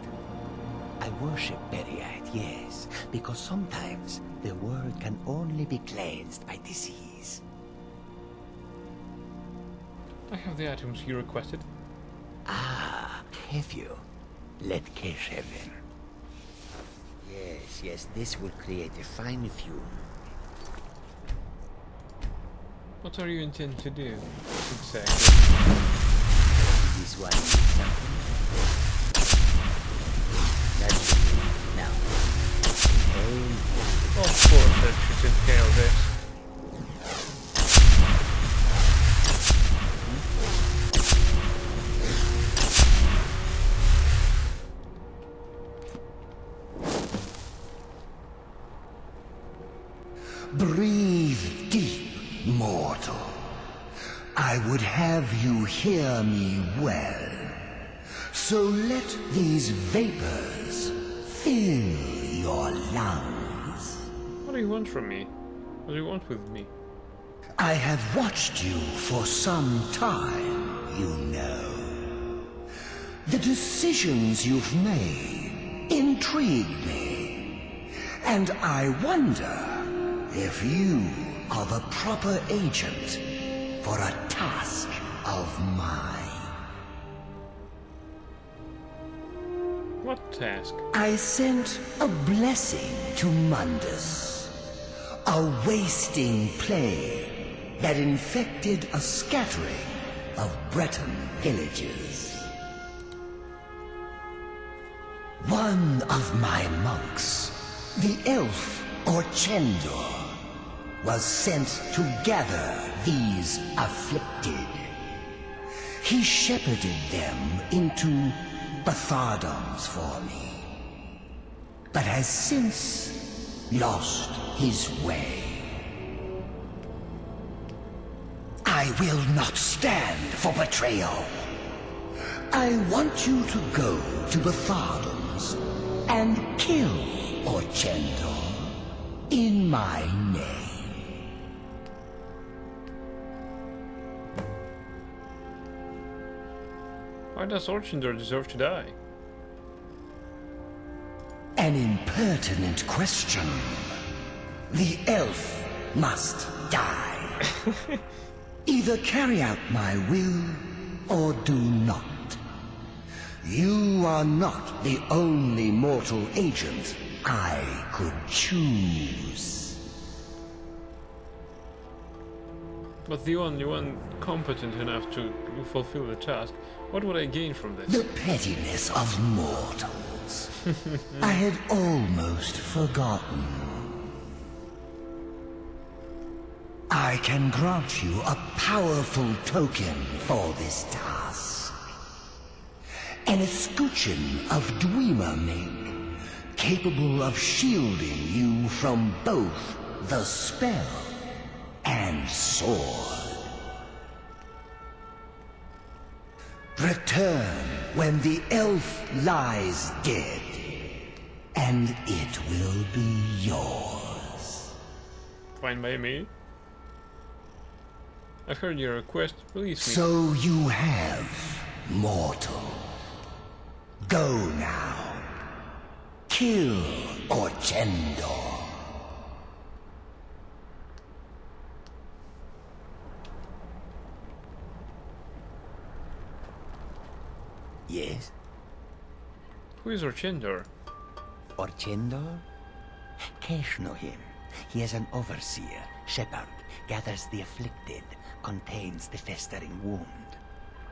I worship Periite, yes, because sometimes the world can only be cleansed by disease. I have the items you requested. Ah, have you? Let Kesh have them. Yes, this will create a fine fume. What are you intending to do? Exactly. This one needs something. That's it. Now. Inhale. Of course I should inhale this. Breathe deep, mortal. I would have you hear me well. So let these vapors fill your lungs. What do you want from me? What do you want with me? I have watched you for some time, you know. The decisions you've made intrigue me. And I wonder if you are the proper agent for a task of mine. What task? I sent a blessing to Mundus. A wasting plague that infected a scattering of Breton villages. One of my monks, the elf Orchendor, was sent to gather these afflicted. He shepherded them into Bathardums for me, but has since lost his way. I will not stand for betrayal. I want you to go to Bathardums and kill Orchendor in my name. Why does Orchendor deserve to die? An impertinent question. The elf must die. Either carry out my will or do not. You are not the only mortal agent I could choose. But the only one competent enough to fulfill the task. What would I gain from this? The pettiness of mortals. I had almost forgotten. I can grant you a powerful token for this task. An escutcheon of Dwemer make, capable of shielding you from both the spell and sword. Return when the elf lies dead, and it will be yours. Fine by me. I've heard your request. Release me. So you have, mortal. Go now. Kill Orchendor. Yes? Who is Orchendor? Orchendor? Kesh know him. He is an overseer, shepherd, gathers the afflicted, contains the festering wound.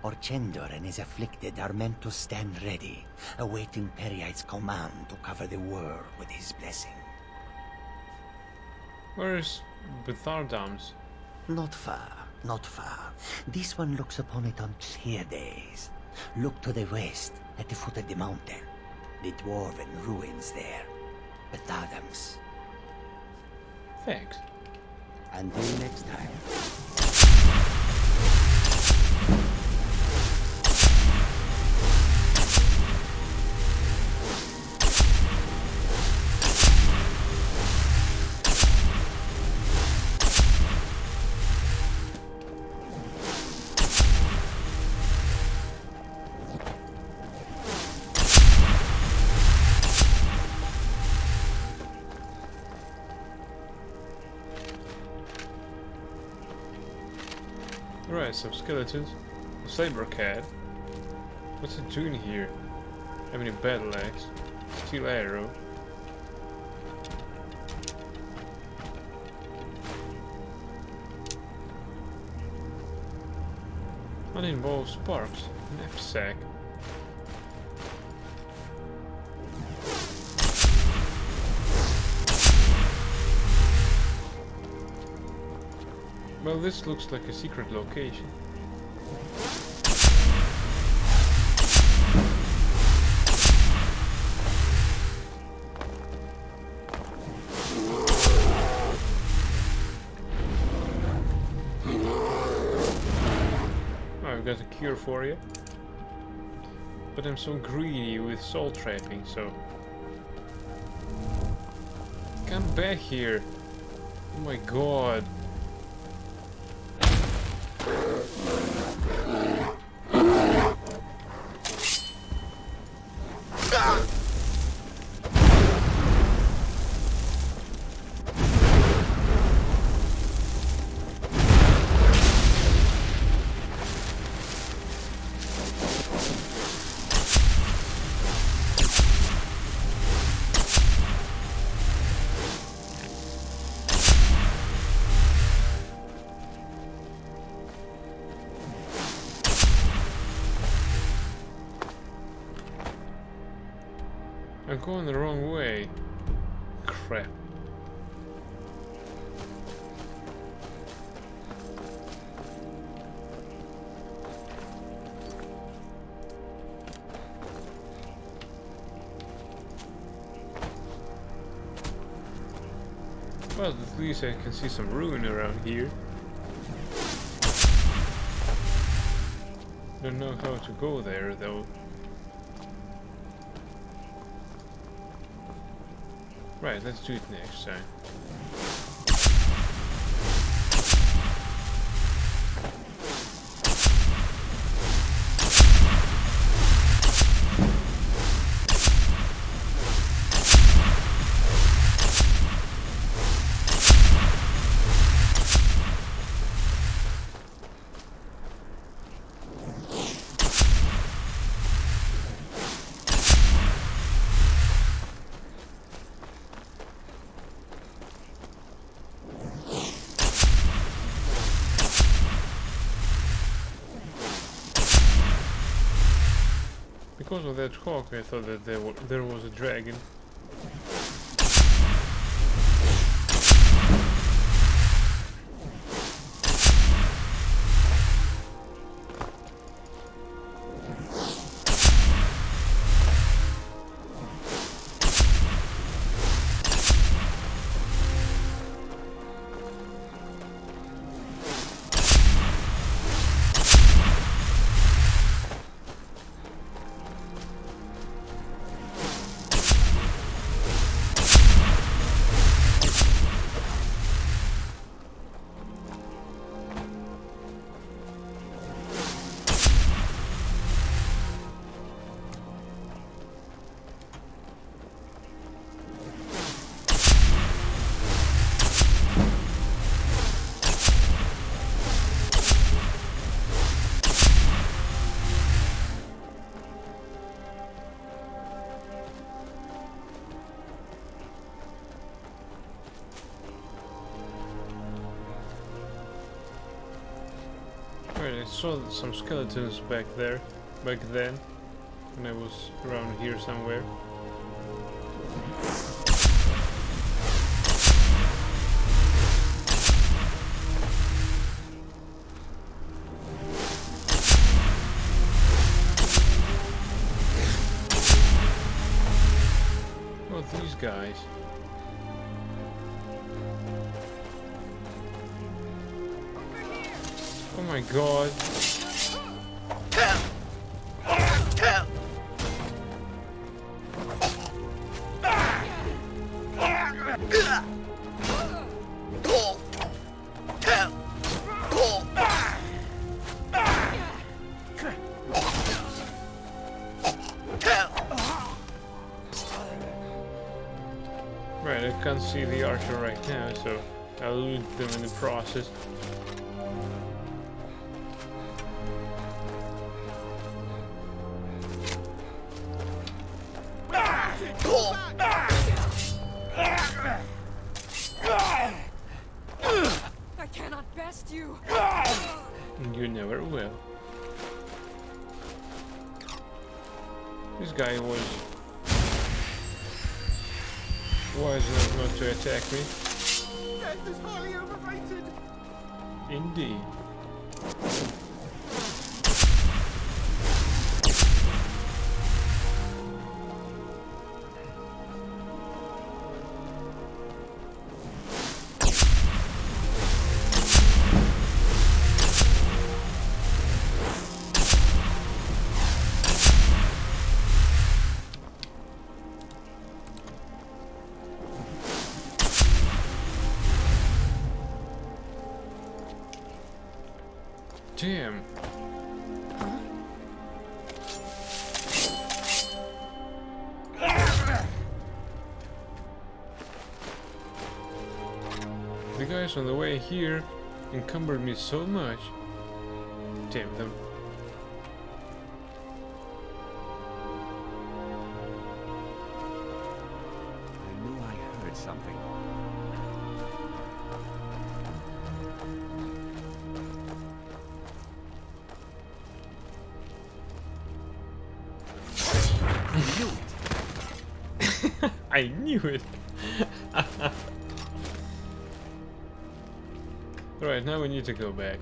Orchendor and his afflicted are meant to stand ready, awaiting Periite's command to cover the world with his blessing. Where is Bathardums? Not far, not far. This one looks upon it on clear days. Look to the west, at the foot of the mountain. The dwarven ruins there. Bathardums. Thanks. Until next time. Right, some skeletons. A saber cat. What's it doing here? Having a battle axe. Steel arrow. Uninvolved sparks. Knapsack. Well, this looks like a secret location. I've got a cure for you. But I'm so greedy with soul trapping, so... Come back here! Oh my god! I'm going the wrong way. Crap. Well, at least I can see some ruin around here. Don't know how to go there though. Right, let's do it next time. Because of that hawk, I thought that there was a dragon. Right, I saw some skeletons back then, when I was around here somewhere. Oh, these guys. Oh my god. Right, I can't see the archer right now, so I'll loot them in the process. I cannot best you. You never will. This guy was wise enough not to attack me. Death is highly overrated. Indeed. Damn. The guys on the way here encumbered me so much. Damn them. I knew I heard something. I knew it. Alright, now we need to go back.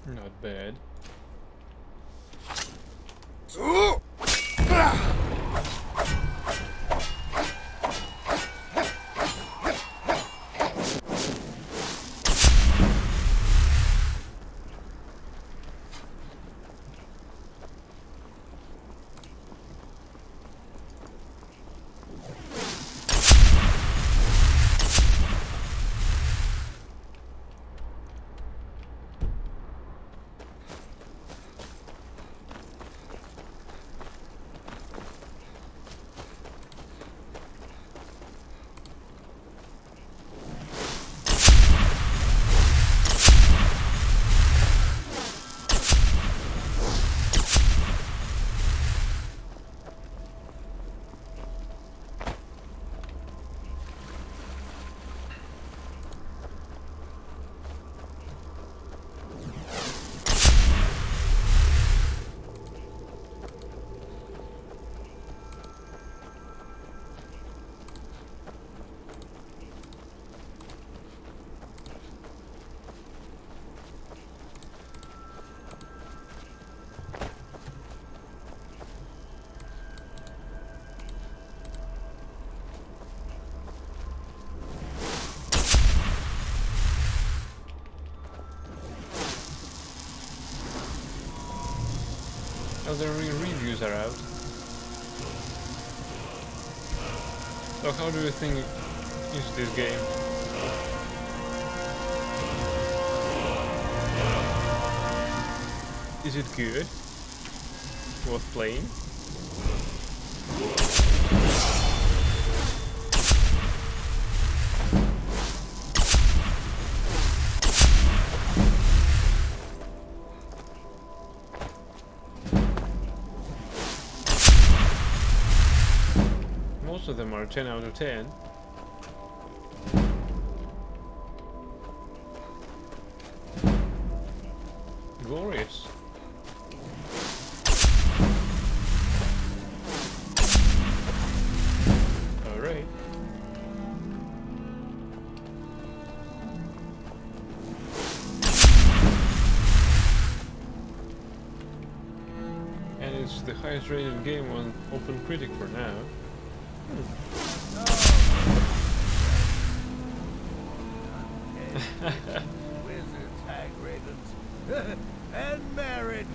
Not bad. Other reviews are out. So how do you think is this game? Is it good? Worth playing? Most of them are 10 out of 10. Glorious. Alright. And it's the highest rated game on OpenCritic for now. Wizards, hag ravens, and marriage.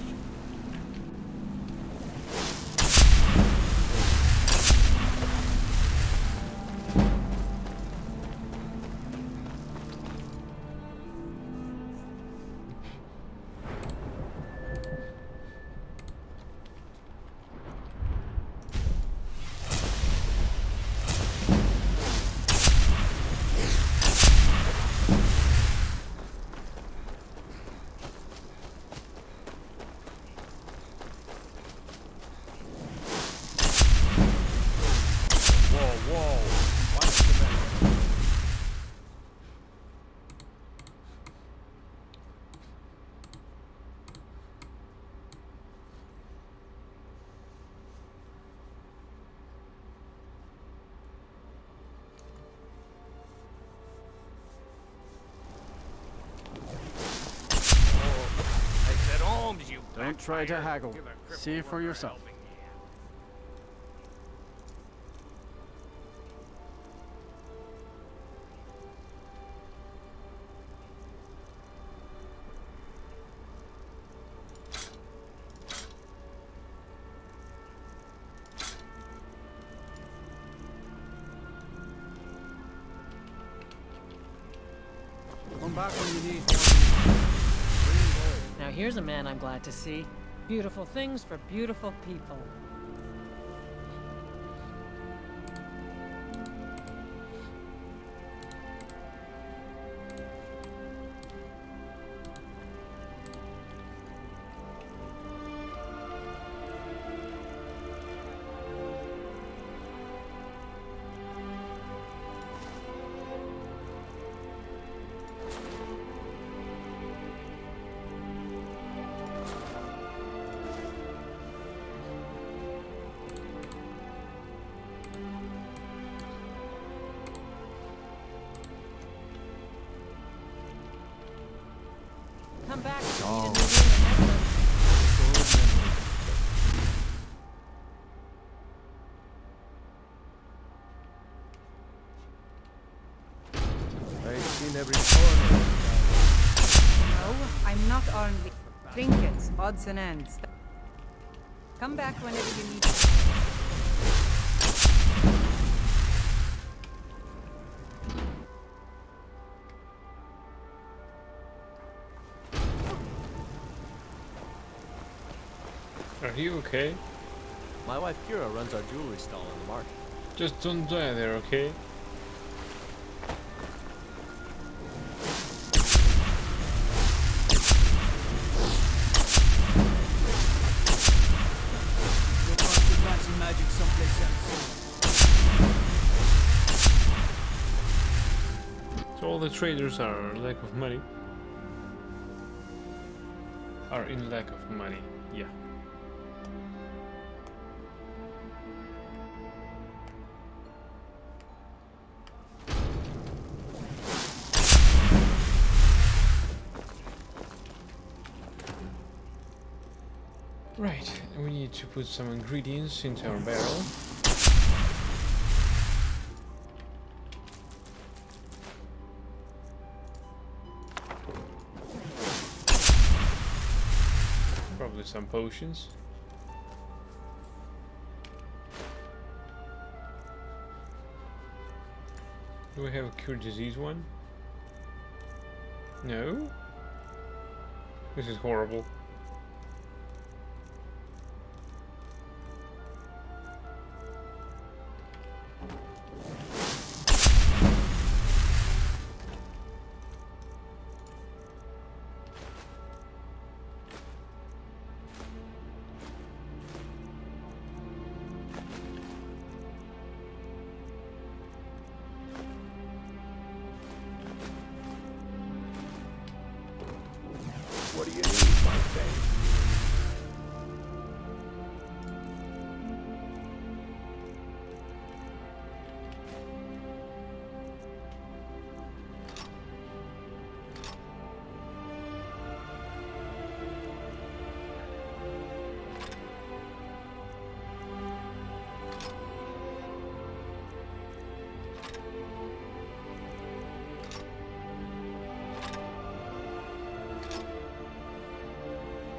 Holmes, you Don't try to haggle. Give a cripple See for worker a yourself. helping hand. Come back when you need. Now here's a man I'm glad to see. Beautiful things for beautiful people. Come back. Oh. I've seen every corner. No, I'm not armed with trinkets, odds and ends. Come back whenever you need. Are you okay? My wife Kira runs our jewelry stall in the market. Just don't die there, okay? You'll find some fancy magic someplace else. So all the traders are lack of money. Are in lack of money, yeah. Right, we need to put some ingredients into our barrel. Probably some potions. Do we have a cure disease one? No? This is horrible. What do you need, my thing?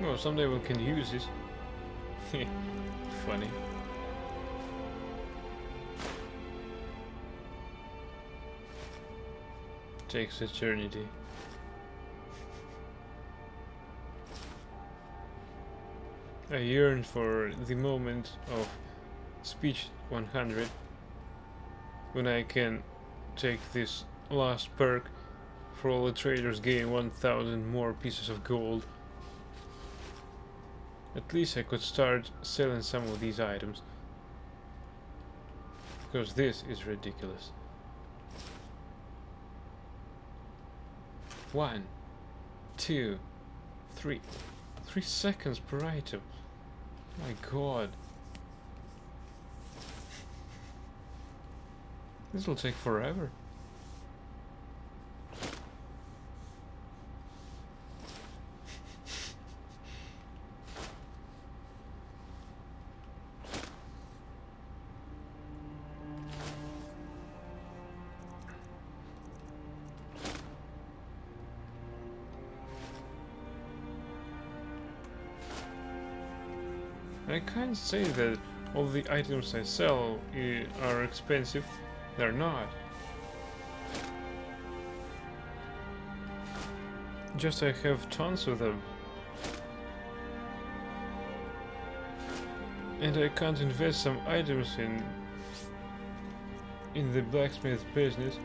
Well, someday we can use this. Funny. Takes eternity. I yearn for the moment of speech 100 when I can take this last perk for all the traders gain 1000 more pieces of gold. At least I could start selling some of these items, because this is ridiculous. 1, 2, 3. 3 seconds per item. My god. This will take forever. I can't say that all the items I sell are expensive. They're not. Just I have tons of them. And I can't invest some items in the blacksmith business.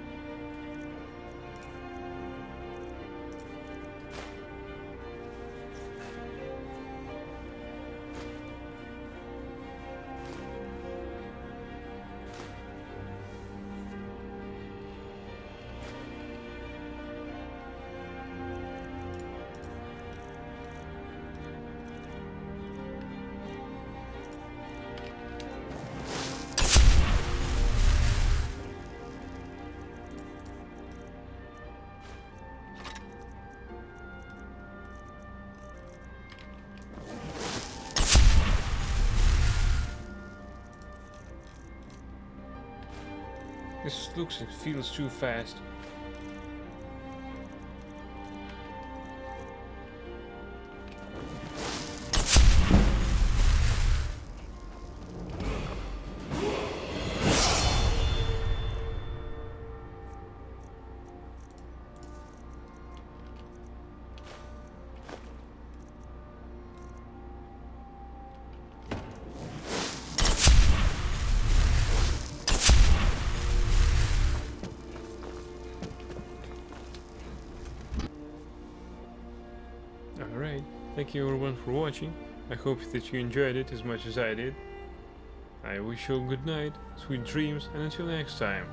This looks and feels too fast. Alright, thank you everyone for watching. I hope that you enjoyed it as much as I did. I wish you all good night, sweet dreams, and until next time.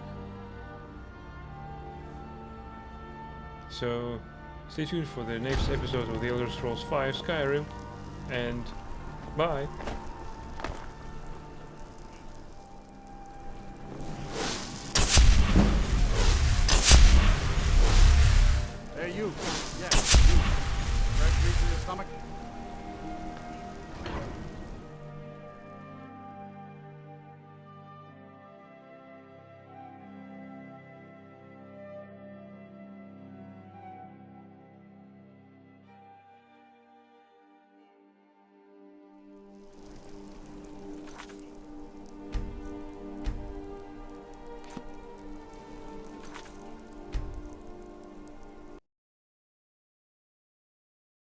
So, stay tuned for the next episode of The Elder Scrolls V Skyrim, and bye! Hey, you. Yeah, you. Fresh reach in your stomach?